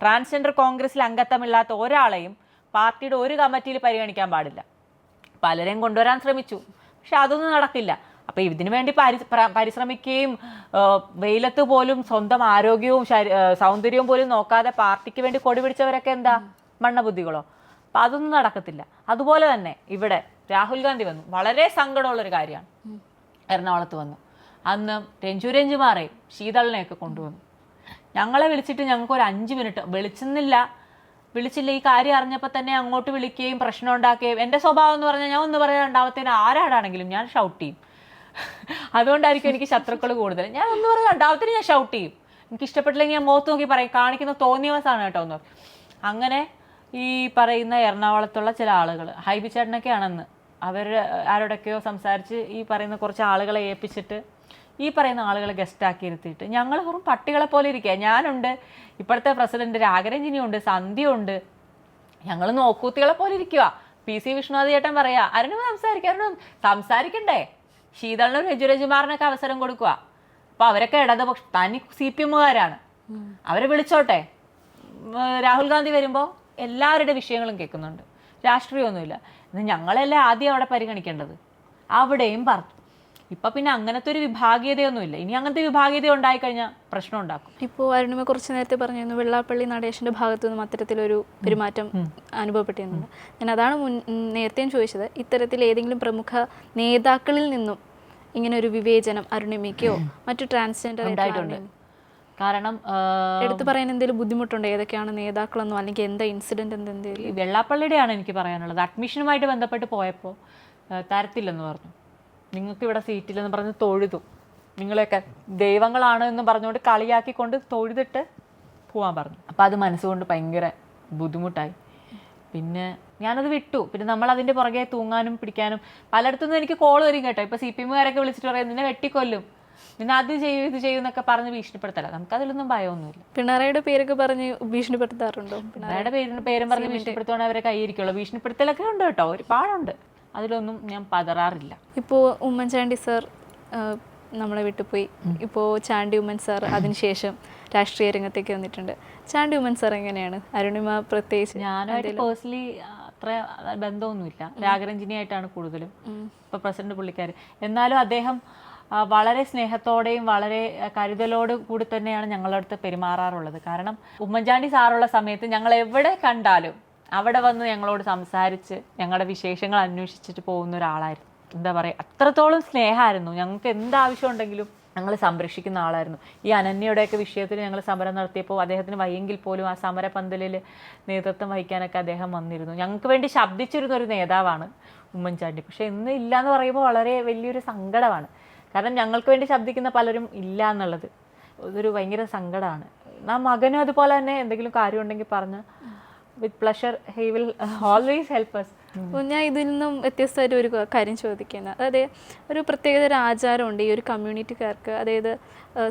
ട്രാൻസ്ജെൻഡർ കോൺഗ്രസിൽ അംഗത്വമില്ലാത്ത ഒരാളെയും പാർട്ടിയുടെ ഒരു കമ്മിറ്റിയിൽ പരിഗണിക്കാൻ പാടില്ല. പലരെയും കൊണ്ടുവരാൻ ശ്രമിച്ചു, പക്ഷെ അതൊന്നും നടക്കില്ല. അപ്പോൾ ഇതിനു വേണ്ടി പരിശ്രമിക്കുകയും വെയിലത്ത് പോലും സ്വന്തം ആരോഗ്യവും സൗന്ദര്യവും പോലും നോക്കാതെ പാർട്ടിക്ക് വേണ്ടി കൊടി പിടിച്ചവരൊക്കെ എന്താ മണ്ണബുദ്ധികളോ? അപ്പം അതൊന്നും നടക്കത്തില്ല. അതുപോലെ തന്നെ ഇവിടെ രാഹുൽ ഗാന്ധി വന്നു, വളരെ സങ്കടമുള്ളൊരു കാര്യമാണ്. എറണാകുളത്ത് വന്നു, അന്ന് രഞ്ജുമാറേയും ശീതളിനെയൊക്കെ കൊണ്ടുവന്നു. ഞങ്ങളെ വിളിച്ചിട്ട് ഞങ്ങൾക്ക് ഒരു 5 മിനിറ്റ് വിളിച്ചില്ല. ഈ കാര്യം അറിഞ്ഞപ്പോൾ തന്നെ അങ്ങോട്ട് വിളിക്കുകയും പ്രശ്നം ഉണ്ടാക്കുകയും. എൻ്റെ സ്വഭാവം എന്ന് പറഞ്ഞാൽ ഞാൻ ഒന്ന് പറയാൻ രണ്ടാമത്തേന് ആരാടാണെങ്കിലും ഞാൻ ഷൗട്ട് ചെയ്യും. അതുകൊണ്ടായിരിക്കും എനിക്ക് ശത്രുക്കൾ കൂടുതൽ. ഞാൻ ഒന്ന് പറയാൻ രണ്ടാമത്തിന് ഞാൻ ഷൗട്ട് ചെയ്യും. എനിക്ക് ഇഷ്ടപ്പെട്ടില്ലെങ്കിൽ ഞാൻ മുഖത്ത് നോക്കി പറയും, കാണിക്കുന്ന തോന്നിയവസാണ് കേട്ടോ എന്ന് പറയും. അങ്ങനെ ഈ പറയുന്ന എറണാകുളത്തുള്ള ചില ആളുകൾ, ഹൈബി ചേട്ടനൊക്കെയാണെന്ന് അവർ ആരോടൊക്കെയോ സംസാരിച്ച് ഈ പറയുന്ന കുറച്ച് ആളുകളെ ഏൽപ്പിച്ചിട്ട് ഈ പറയുന്ന ആളുകളെ ഗസ്റ്റാക്കി ഇരുത്തിയിട്ട് ഞങ്ങൾ വെറും പട്ടികളെ പോലെ ഇരിക്കുക. ഞാനുണ്ട്, ഇപ്പോഴത്തെ പ്രസിഡന്റ് രാഗരഞ്ജിനിയുണ്ട്, സന്ധ്യയുണ്ട്, ഞങ്ങൾ നോക്കൂത്തികളെ പോലെ ഇരിക്കുക. PC വിഷ്ണുനാഥ് ചേട്ടൻ പറയാ, അരുണും സംസാരിക്കണ്ടേ, ശീതളിനും രഞ്ജുമാറിനൊക്കെ അവസരം കൊടുക്കുക. അപ്പൊ അവരൊക്കെ ഇടതുപക്ഷ, തനി CPM-കാരാണ്, അവരെ വിളിച്ചോട്ടെ. രാഹുൽ ഗാന്ധി വരുമ്പോൾ എല്ലാവരുടെ വിഷയങ്ങളും കേൾക്കുന്നുണ്ട്, രാഷ്ട്രീയമൊന്നുമില്ല. ഇന്ന് ഞങ്ങളല്ലേ ആദ്യം അവിടെ പരിഗണിക്കേണ്ടത്. അവിടെയും പറഞ്ഞു. ഇപ്പം പിന്നെ അങ്ങനത്തെ ഒരു വിഭാഗീയതയൊന്നുമില്ല. ഇനി അങ്ങനത്തെ വിഭാഗീയത ഉണ്ടായിക്കഴിഞ്ഞാൽ പ്രശ്നം ഉണ്ടാക്കും. ഇപ്പോൾ അരുണിമ കുറച്ച് നേരത്തെ പറഞ്ഞിരുന്നു വെള്ളാപ്പള്ളി നടേശൻ്റെ ഭാഗത്തു നിന്നും അത്തരത്തിലൊരു പെരുമാറ്റം അനുഭവപ്പെട്ടിരുന്നുണ്ട്. ഞാൻ അതാണ് നേരത്തെയും ചോദിച്ചത്, ഇത്തരത്തിൽ ഏതെങ്കിലും പ്രമുഖ നേതാക്കളിൽ നിന്നും ഇങ്ങനെ ഒരു വിവേചനം അരുണിമയ്ക്കോ മറ്റു ട്രാൻസ്ജെൻഡർ ഉണ്ടായിട്ടുണ്ട്? കാരണം എടുത്തു പറയാൻ എന്തെങ്കിലും ബുദ്ധിമുട്ടുണ്ടോ? ഏതൊക്കെയാണ് നേതാക്കളെന്നോ അല്ലെങ്കിൽ എന്താ ഇൻസിഡന്റ് എന്തെങ്കിലും? ഈ വെള്ളാപ്പള്ളിയുടെയാണ് എനിക്ക് പറയാനുള്ളത്. അഡ്മിഷനുമായിട്ട് ബന്ധപ്പെട്ട് പോയപ്പോൾ തരത്തില്ലെന്ന് പറഞ്ഞു, നിങ്ങൾക്ക് ഇവിടെ സീറ്റില്ലെന്ന് പറഞ്ഞ് തൊഴുതു. നിങ്ങളെയൊക്കെ ദൈവങ്ങളാണ് എന്ന് പറഞ്ഞുകൊണ്ട് കളിയാക്കിക്കൊണ്ട് തൊഴുതിട്ട് പോകാൻ പറഞ്ഞു. അപ്പോൾ അത് മനസ്സുകൊണ്ട് ഭയങ്കര ബുദ്ധിമുട്ടായി. പിന്നെ ഞാനത് വിട്ടു. പിന്നെ നമ്മൾ അതിൻ്റെ പുറകെ തൂങ്ങാനും പിടിക്കാനും പലയിടത്തുനിന്നും എനിക്ക് കോൾ വരും കേട്ടോ. ഇപ്പോൾ CPM-കാരൊക്കെ വിളിച്ചിട്ട് പറയും, നിന്നെ വെട്ടിക്കൊല്ലും, നിന്നെ അത് ചെയ്യും ഇത് ചെയ്യും എന്നൊക്കെ പറഞ്ഞ് ഭീഷണിപ്പെടുത്തല. നമുക്കതിലൊന്നും ഭയമൊന്നുമില്ല. പിണറായിയുടെ പേരൊക്കെ പറഞ്ഞ് ഭീഷണിപ്പെടുത്താറുണ്ടോ? പിണറായിയുടെ പേരും പറഞ്ഞ് ഭീഷണിപ്പെടുത്തുവാണെങ്കിൽ അവരെ കൈയിരിക്കുള്ളൂ. ഭീഷണിപ്പെടുത്തലൊക്കെ ഉണ്ട് കേട്ടോ, ഒരുപാടുണ്ട്. അതിലൊന്നും ഞാൻ പതറാറില്ല. ഇപ്പോൾ ഉമ്മൻചാണ്ടി സാർ നമ്മളെ വിട്ടുപോയി. ഇപ്പോൾ ചാണ്ടി ഉമ്മൻ സാർ അതിനുശേഷം രാഷ്ട്രീയ രംഗത്തേക്ക് വന്നിട്ടുണ്ട്. ചാണ്ടി ഉമ്മൻ സാർ എങ്ങനെയാണ്? അരുണിമ പ്രത്യേകിച്ച് ഞാനായിട്ട് പേഴ്സണലി അത്ര ബന്ധമൊന്നുമില്ല. രാഗരഞ്ജിനിയായിട്ടാണ് കൂടുതലും ഇപ്പോൾ പ്രസിഡന്റ് പുള്ളിക്കാർ. എന്നാലും അദ്ദേഹം വളരെ സ്നേഹത്തോടെയും വളരെ കരുതലോട് കൂടി തന്നെയാണ് ഞങ്ങളുടെ അടുത്ത് പെരുമാറാറുള്ളത്. കാരണം ഉമ്മൻചാണ്ടി സാറുള്ള സമയത്ത് ഞങ്ങൾ എവിടെ കണ്ടാലും അവിടെ വന്ന് ഞങ്ങളോട് സംസാരിച്ച് ഞങ്ങളുടെ വിശേഷങ്ങൾ അന്വേഷിച്ചിട്ട് പോകുന്ന ഒരാളായിരുന്നു. എന്താ പറയുക, അത്രത്തോളം സ്നേഹമായിരുന്നു. ഞങ്ങൾക്ക് എന്താവശ്യം ഉണ്ടെങ്കിലും ഞങ്ങൾ സംരക്ഷിക്കുന്ന ആളായിരുന്നു. ഈ അനന്യയുടെയൊക്കെ വിഷയത്തിൽ ഞങ്ങൾ സമരം നടത്തിയപ്പോൾ അദ്ദേഹത്തിന് വയ്യെങ്കിൽ പോലും ആ സമരപന്തലിൽ നേതൃത്വം വഹിക്കാനൊക്കെ അദ്ദേഹം വന്നിരുന്നു. ഞങ്ങൾക്ക് വേണ്ടി ശബ്ദിച്ചിരുന്ന ഒരു നേതാവാണ് ഉമ്മൻചാണ്ടി. പക്ഷേ ഇന്ന് ഇല്ല എന്ന് പറയുമ്പോൾ വളരെ വലിയൊരു സങ്കടമാണ്. കാരണം ഞങ്ങൾക്ക് വേണ്ടി ശബ്ദിക്കുന്ന പലരും ഇല്ല എന്നുള്ളത് അതൊരു ഭയങ്കര സങ്കടമാണ്. ആ മകനും അതുപോലെ തന്നെ എന്തെങ്കിലും കാര്യമുണ്ടെങ്കിൽ പറഞ്ഞ് with pleasure he will always help us. ഞാൻ ഇതിൽ നിന്നും വ്യത്യസ്തമായിട്ട് ഒരു കാര്യം ചോദിക്കുന്നത്, അതായത് ഒരു പ്രത്യേകതര ആചാരമുണ്ട് ഈ ഒരു കമ്മ്യൂണിറ്റിക്കാർക്ക്, അതായത്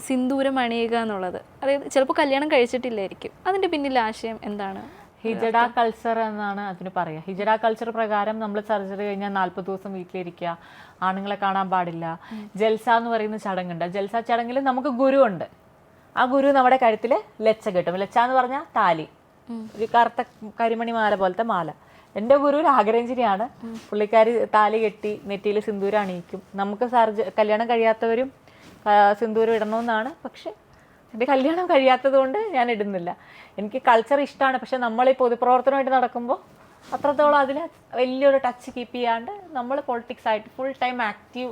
സിന്ദൂരം അണിയുക എന്നുള്ളത്. അതായത് ചിലപ്പോൾ കല്യാണം കഴിച്ചിട്ടില്ലായിരിക്കും, അതിൻ്റെ പിന്നിലെ ആശയം എന്താണ്? ഹിജഡ കൾച്ചർ എന്നാണ് അതിന് പറയുക. ഹിജഡ കൾച്ചർ പ്രകാരം നമ്മൾ സർജറി കഴിഞ്ഞാൽ 40 ദിവസം വീട്ടിലിരിക്കുക, ആണുങ്ങളെ കാണാൻ പാടില്ല. ജൽസ എന്ന് പറയുന്ന ചടങ്ങുണ്ട്. ജൽസ ചടങ്ങിൽ നമുക്ക് ഗുരു ഉണ്ട്. ആ ഗുരു നമ്മുടെ കഴുത്തിൽ ലച്ച കെട്ടും. ലച്ച എന്ന് പറഞ്ഞാൽ താലി, ഒരു കറുത്ത കരിമണി മാല പോലത്തെ മാല. എൻ്റെ ഗുരു രാഗരഞ്ജിനിയാണ്. പുള്ളിക്കാരി താലി കെട്ടി നെറ്റിയിൽ സിന്ദൂരം അണിയിക്കും. നമുക്ക് കല്യാണം കഴിയാത്തവരും സിന്ദൂരം ഇടണമെന്നാണ്. പക്ഷെ എൻ്റെ കല്യാണം കഴിയാത്തത് കൊണ്ട് ഞാൻ ഇടുന്നില്ല. എനിക്ക് കൾച്ചർ ഇഷ്ടമാണ്. പക്ഷെ നമ്മൾ ഈ പൊതുപ്രവർത്തനമായിട്ട് നടക്കുമ്പോൾ അത്രത്തോളം അതിൽ വലിയൊരു ടച്ച് കീപ്പ് ചെയ്യാണ്ട് നമ്മൾ പൊളിറ്റിക്സ് ആയിട്ട് ഫുൾ ടൈം ആക്റ്റീവ്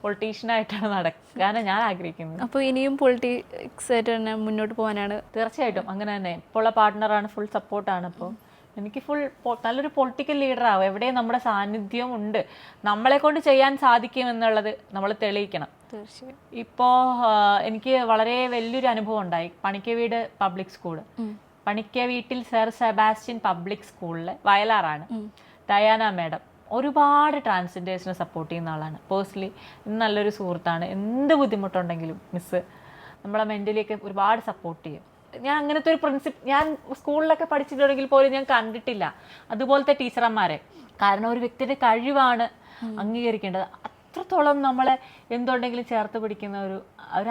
പൊളിറ്റീഷ്യനായിട്ടാണ് നടക്കാനാണ് ഞാൻ ആഗ്രഹിക്കുന്നത്. അപ്പോൾ ഇനിയും പൊളിറ്റിക്സ് ആയിട്ട് തന്നെ മുന്നോട്ട് പോകാനാണ്? തീർച്ചയായിട്ടും അങ്ങനെ തന്നെ. ഇപ്പോൾ ഉള്ള പാർട്ട്ണറാണ്, ഫുൾ സപ്പോർട്ടാണ്. അപ്പോൾ എനിക്ക് ഫുൾ നല്ലൊരു പൊളിറ്റിക്കൽ ലീഡറാവും. എവിടെയും നമ്മുടെ സാന്നിധ്യം ഉണ്ട്, നമ്മളെ കൊണ്ട് ചെയ്യാൻ സാധിക്കും എന്നുള്ളത് നമ്മൾ തെളിയിക്കണം. തീർച്ചയായും. ഇപ്പോൾ എനിക്ക് വളരെ വലിയൊരു അനുഭവം ഉണ്ടായി. പണിക്കവീട് പബ്ലിക് സ്കൂള്, പണിക്കവീട്ടിൽ സർ സെബാസ്റ്റ്യൻ പബ്ലിക് സ്കൂളിലെ വയലാറാണ് ഡയാന മാഡം. ഒരുപാട് ട്രാൻസ്ജെൻഡേഴ്സിനെ സപ്പോർട്ട് ചെയ്യുന്ന ആളാണ്. പേഴ്സണലി നല്ലൊരു സുഹൃത്താണ്. എന്ത് ബുദ്ധിമുട്ടുണ്ടെങ്കിലും മിസ്സ് നമ്മളെ മെൻ്റലിയൊക്കെ ഒരുപാട് സപ്പോർട്ട് ചെയ്യും. ഞാൻ അങ്ങനത്തെ ഒരു ഞാൻ സ്കൂളിലൊക്കെ പഠിച്ചിട്ടുണ്ടെങ്കിൽ പോലും ഞാൻ കണ്ടിട്ടില്ല അതുപോലത്തെ ടീച്ചർമാരെ. കാരണം ഒരു വ്യക്തിയുടെ കഴിവാണ് അംഗീകരിക്കേണ്ടത്. അത്രത്തോളം നമ്മളെ എന്തുണ്ടെങ്കിലും ചേർത്ത് പിടിക്കുന്ന ഒരു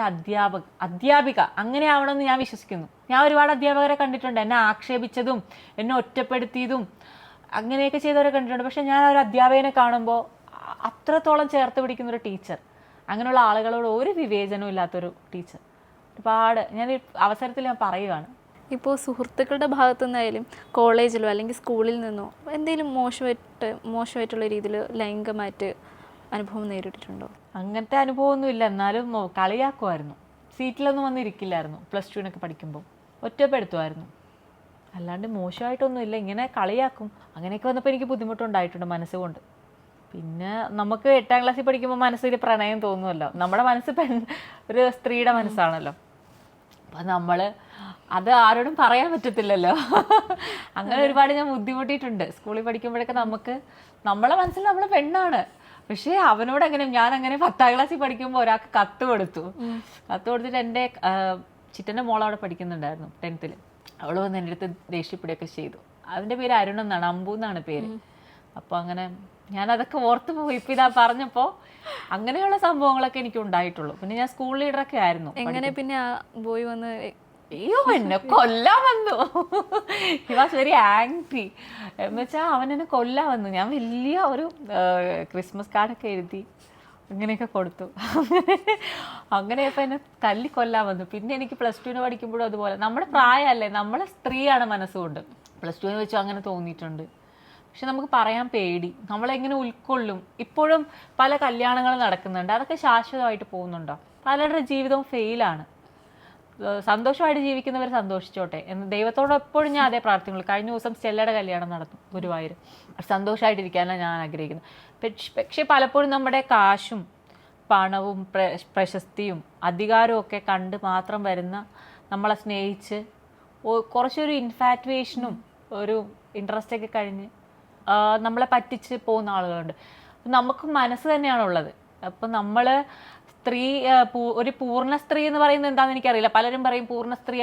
അധ്യാപിക അങ്ങനെ ആവണമെന്ന് ഞാൻ വിശ്വസിക്കുന്നു. ഞാൻ ഒരുപാട് അധ്യാപകരെ കണ്ടിട്ടുണ്ട്, എന്നെ ആക്ഷേപിച്ചതും എന്നെ ഒറ്റപ്പെടുത്തിയതും അങ്ങനെയൊക്കെ ചെയ്തവരെ കണ്ടിട്ടുണ്ട്. പക്ഷെ ഞാൻ ഒരു അധ്യാപകനെ കാണുമ്പോൾ അത്രത്തോളം ചേർത്ത് പിടിക്കുന്ന ഒരു ടീച്ചർ, അങ്ങനെയുള്ള ആളുകളോട് ഒരു വിവേചനവും ഇല്ലാത്തൊരു ടീച്ചർ. ഒരുപാട് ഞാൻ ഈ അവസരത്തിൽ ഞാൻ പറയുകയാണ്. ഇപ്പോൾ സുഹൃത്തുക്കളുടെ ഭാഗത്തു നിന്നായാലും കോളേജിലോ അല്ലെങ്കിൽ സ്കൂളിൽ നിന്നോ എന്തെങ്കിലും മോശമായിട്ടുള്ള രീതിയിൽ ലൈംഗികമായിട്ട് അനുഭവം നേരിട്ടിട്ടുണ്ടോ? അങ്ങനത്തെ അനുഭവമൊന്നും ഇല്ല. എന്നാലും കളിയാക്കുമായിരുന്നു. സീറ്റിലൊന്നും വന്നിരിക്കില്ലായിരുന്നു. പ്ലസ് ടുവിനൊക്കെ പഠിക്കുമ്പോൾ ഒറ്റപ്പെടുത്തുമായിരുന്നു. അല്ലാണ്ട് മോശമായിട്ടൊന്നും ഇല്ല, ഇങ്ങനെ കളിയാക്കും. അങ്ങനെയൊക്കെ വന്നപ്പോൾ എനിക്ക് ബുദ്ധിമുട്ടുണ്ടായിട്ടുണ്ട് മനസ്സുകൊണ്ട്. പിന്നെ നമുക്ക് 8ാം ക്ലാസ്സിൽ പഠിക്കുമ്പോൾ മനസ്സിൽ പ്രണയം തോന്നുമല്ലോ. നമ്മുടെ മനസ്സ് ഒരു സ്ത്രീയുടെ മനസ്സാണല്ലോ. അപ്പം നമ്മൾ അത് ആരോടും പറയാൻ പറ്റത്തില്ലല്ലോ. അങ്ങനെ ഒരുപാട് ഞാൻ ബുദ്ധിമുട്ടിയിട്ടുണ്ട്. സ്കൂളിൽ പഠിക്കുമ്പോഴൊക്കെ നമ്മളെ മനസ്സിൽ നമ്മൾ പെണ്ണാണ്. പക്ഷേ അവനോട് ഞാൻ അങ്ങനെ 10ാം ക്ലാസ്സിൽ പഠിക്കുമ്പോൾ ഒരാൾക്ക് കത്ത് കൊടുത്തിട്ട് എൻ്റെ ചിറ്റൻ്റെ മോൾ അവിടെ പഠിക്കുന്നുണ്ടായിരുന്നു 10th. അവൾ വന്ന് എൻ്റെ അടുത്ത് ദേഷ്യപ്പെടുകയൊക്കെ ചെയ്തു. അതിൻ്റെ പേര് അരുൺ എന്നാണ്, അമ്പു എന്നാണ് പേര്. അപ്പോൾ അങ്ങനെ ഞാനതൊക്കെ ഓർത്ത് പോയി. ഇപ്പം ഇതാ പറഞ്ഞപ്പോൾ അങ്ങനെയുള്ള സംഭവങ്ങളൊക്കെ എനിക്ക് ഉണ്ടായിട്ടുള്ളൂ. പിന്നെ ഞാൻ സ്കൂൾ ലീഡറൊക്കെ ആയിരുന്നു. എങ്ങനെ പിന്നെ ബോയ് വന്ന് അയ്യോ എന്നെ കൊല്ലാൻ വന്നു. He was very angry. എന്ന് വെച്ചാൽ അവൻ എന്നെ കൊല്ലാൻ വന്നു. ഞാൻ വലിയ ഒരു ക്രിസ്മസ് കാർഡൊക്കെ എഴുതി അങ്ങനെയൊക്കെ കൊടുത്തു. അങ്ങനെയപ്പോൾ എന്നെ കൊല്ലാൻ വന്നു. പിന്നെ എനിക്ക് പ്ലസ് ടുവിന് പഠിക്കുമ്പോഴും അതുപോലെ. നമ്മുടെ പ്രായമല്ലേ, നമ്മളെ സ്ത്രീയാണ് മനസ്സുകൊണ്ട്. പ്ലസ് ടുവിന് വെച്ചു അങ്ങനെ തോന്നിയിട്ടുണ്ട്. പക്ഷെ നമുക്ക് പറയാൻ പേടി, നമ്മളെങ്ങനെ ഉൾക്കൊള്ളും. ഇപ്പോഴും പല കല്യാണങ്ങളും നടക്കുന്നുണ്ട്, അതൊക്കെ ശാശ്വതമായിട്ട് പോകുന്നുണ്ടോ? പലരുടെ ജീവിതവും ഫെയിലാണ്. സന്തോഷമായിട്ട് ജീവിക്കുന്നവർ സന്തോഷിച്ചോട്ടെ എന്ന് ദൈവത്തോട് എപ്പോഴും ഞാൻ അതേ പ്രാർത്ഥിക്കുള്ളൂ. കഴിഞ്ഞ ദിവസം സ്റ്റെല്ലയുടെ കല്യാണം നടന്നു ഗുരുവായൂർ. സന്തോഷമായിട്ടിരിക്കാനാണ് ഞാൻ ആഗ്രഹിക്കുന്നത്. പക്ഷെ പലപ്പോഴും നമ്മുടെ കാശും പണവും പ്രശസ്തിയും അധികാരവും ഒക്കെ കണ്ട് മാത്രം വരുന്ന, നമ്മളെ സ്നേഹിച്ച് കുറച്ചൊരു ഇൻഫാറ്റുവേഷനും ഒരു ഇൻട്രസ്റ്റൊക്കെ കഴിഞ്ഞ് നമ്മളെ പറ്റിച്ച് പോകുന്ന ആളുകളുണ്ട്. നമുക്ക് മനസ്സ് തന്നെയാണുള്ളത്. അപ്പം നമ്മൾ ഒരു പൂർണ്ണ സ്ത്രീ എന്ന് പറയുന്നത് എന്താണെന്ന് എനിക്കറിയില്ല. പലരും പറയും പൂർണ്ണ സ്ത്രീ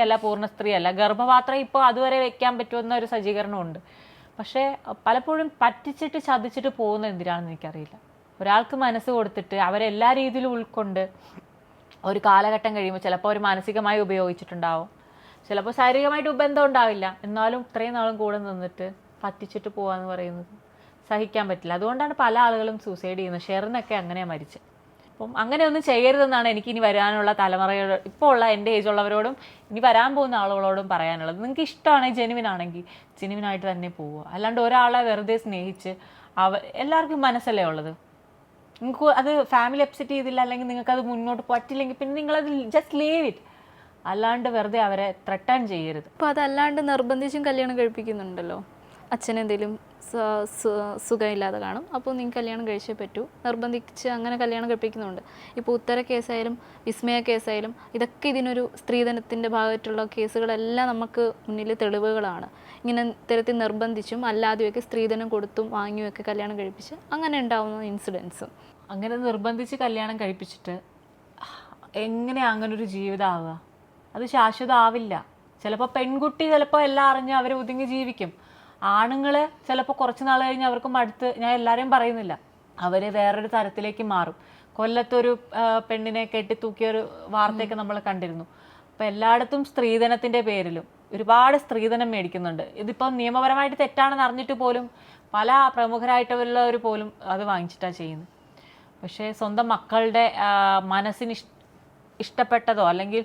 അല്ല. ഗർഭപാത്രം ഇപ്പോൾ അതുവരെ വെക്കാൻ പറ്റുമെന്ന ഒരു സജ്ജീകരണമുണ്ട്. പക്ഷേ പലപ്പോഴും പറ്റിച്ചിട്ട് ചതിച്ചിട്ട് പോകുന്നത് എന്തിനാണെന്ന് എനിക്കറിയില്ല. ഒരാൾക്ക് മനസ്സ് കൊടുത്തിട്ട് അവരെല്ലാ രീതിയിലും ഉൾക്കൊണ്ട് ഒരു കാലഘട്ടം കഴിയുമ്പോൾ ചിലപ്പോൾ അവർ മാനസികമായി ഉപയോഗിച്ചിട്ടുണ്ടാവും, ചിലപ്പോൾ ശാരീരികമായിട്ട് ബന്ധം ഉണ്ടാവില്ല. എന്നാലും ഇത്രയും നാളും കൂടെ നിന്നിട്ട് പറ്റിച്ചിട്ട് പോകാന്ന് പറയുന്നത് സഹിക്കാൻ പറ്റില്ല. അതുകൊണ്ടാണ് പല ആളുകളും സൂസൈഡ് ചെയ്യുന്നത്. ഷെറിനൊക്കെ അങ്ങനെയാണ് മരിച്ചത്. അപ്പം അങ്ങനെയൊന്നും ചെയ്യരുതെന്നാണ് എനിക്ക് ഇനി വരാനുള്ള തലമുറയോട്, ഇപ്പോൾ ഉള്ള എൻ്റെ ഏജുള്ളവരോടും ഇനി വരാൻ പോകുന്ന ആളുകളോടും പറയാനുള്ളത്. നിങ്ങൾക്ക് ഇഷ്ടമാണെങ്കിൽ ജെനുവിനായിട്ട് തന്നെ പോവുക. അല്ലാണ്ട് ഒരാളെ വെറുതെ സ്നേഹിച്ച് എല്ലാവർക്കും മനസ്സല്ലേ ഉള്ളത്. നിങ്ങൾക്ക് അത് ഫാമിലി അപ്സെറ്റ് ചെയ്തില്ല, അല്ലെങ്കിൽ നിങ്ങൾക്ക് അത് മുന്നോട്ട് പറ്റില്ലെങ്കിൽ പിന്നെ നിങ്ങളത് ജസ്റ്റ് ലീവ് ഇറ്റ്. അല്ലാണ്ട് വെറുതെ അവരെ ത്രട്ടൺ ചെയ്യരുത്. അപ്പോൾ അതല്ലാണ്ട് നിർബന്ധിച്ചും കല്യാണം കഴിപ്പിക്കുന്നുണ്ടല്ലോ. അച്ഛനെന്തെങ്കിലും സുഖമില്ലാതെ കാണും, അപ്പോൾ നിങ്ങൾക്ക് കല്യാണം കഴിച്ചേ പറ്റൂ, നിർബന്ധിച്ച് അങ്ങനെ കല്യാണം കഴിപ്പിക്കുന്നുണ്ട്. ഇപ്പോൾ ഉത്തര കേസായാലും വിസ്മയ കേസായാലും ഇതൊക്കെ ഇതിനൊരു സ്ത്രീധനത്തിൻ്റെ ഭാഗമായിട്ടുള്ള കേസുകളെല്ലാം നമുക്ക് മുന്നിൽ തെളിവുകളാണ്. ഇങ്ങനെ ഇത്തരത്തിൽ നിർബന്ധിച്ചും അല്ലാതെയൊക്കെ സ്ത്രീധനം കൊടുത്തും വാങ്ങിയുമൊക്കെ കല്യാണം കഴിപ്പിച്ച് അങ്ങനെ ഉണ്ടാവുന്ന ഇൻസിഡൻസ്. അങ്ങനെ നിർബന്ധിച്ച് കല്യാണം കഴിപ്പിച്ചിട്ട് എങ്ങനെ അങ്ങനൊരു ജീവിതം ആവുക? അത് ശാശ്വതം ആവില്ല. ചിലപ്പോൾ പെൺകുട്ടി എല്ലാം അറിഞ്ഞ് അവർ ഒതുങ്ങി ജീവിക്കും. ആണുങ്ങൾ ചിലപ്പോൾ കുറച്ച് നാൾ കഴിഞ്ഞ് അവർക്കും അടുത്ത്, ഞാൻ എല്ലാവരെയും പറയുന്നില്ല, അവർ വേറൊരു തരത്തിലേക്ക് മാറും. കൊല്ലത്തൊരു പെണ്ണിനെ കെട്ടിത്തൂക്കിയൊരു വാർത്തയൊക്കെ നമ്മൾ കണ്ടിരുന്നു. അപ്പോൾ എല്ലായിടത്തും സ്ത്രീധനത്തിൻ്റെ പേരിലും ഒരുപാട് സ്ത്രീധനം മേടിക്കുന്നുണ്ട്. ഇതിപ്പം നിയമപരമായിട്ട് തെറ്റാണെന്ന് അറിഞ്ഞിട്ട് പോലും പല പ്രമുഖരായിട്ടുള്ളവർ പോലും അത് വാങ്ങിച്ചിട്ടാണ് ചെയ്യുന്നത്. പക്ഷേ സ്വന്തം മക്കളുടെ മനസ്സിന് ഇഷ്ടപ്പെട്ടതോ അല്ലെങ്കിൽ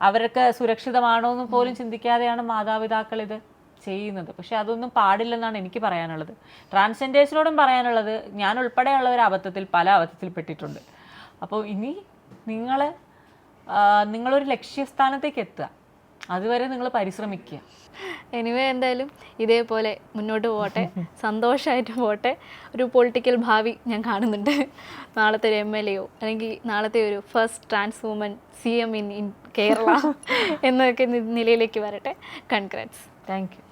അവർക്ക് സുരക്ഷിതമാണോ എന്ന് പോലും ചിന്തിക്കാതെയാണ് മാതാപിതാക്കൾ ഇത് ചെയ്യുന്നത്. പക്ഷെ അതൊന്നും പാടില്ലെന്നാണ് എനിക്ക് പറയാനുള്ളത്. ട്രാൻസ്ജെൻഡേഴ്സിനോടും പറയാനുള്ളത്, ഞാൻ ഉൾപ്പെടെയുള്ളവർ പല അബദ്ധത്തിൽ പെട്ടിട്ടുണ്ട്. അപ്പോൾ ഇനി നിങ്ങളൊരു ലക്ഷ്യസ്ഥാനത്തേക്ക് എത്തുക, അതുവരെ നിങ്ങൾ പരിശ്രമിക്കുക. എനിവേ എന്തായാലും ഇതേപോലെ മുന്നോട്ട് പോകട്ടെ, സന്തോഷമായിട്ട് പോകട്ടെ. ഒരു പൊളിറ്റിക്കൽ ഭാവി ഞാൻ കാണുന്നുണ്ട്. നാളത്തെ ഒരു MLA അല്ലെങ്കിൽ നാളത്തെ ഒരു first trans woman CM in Kerala എന്നൊക്കെ നിലയിലേക്ക് വരട്ടെ. കൺഗ്രാറ്റ്സ്. Thank U.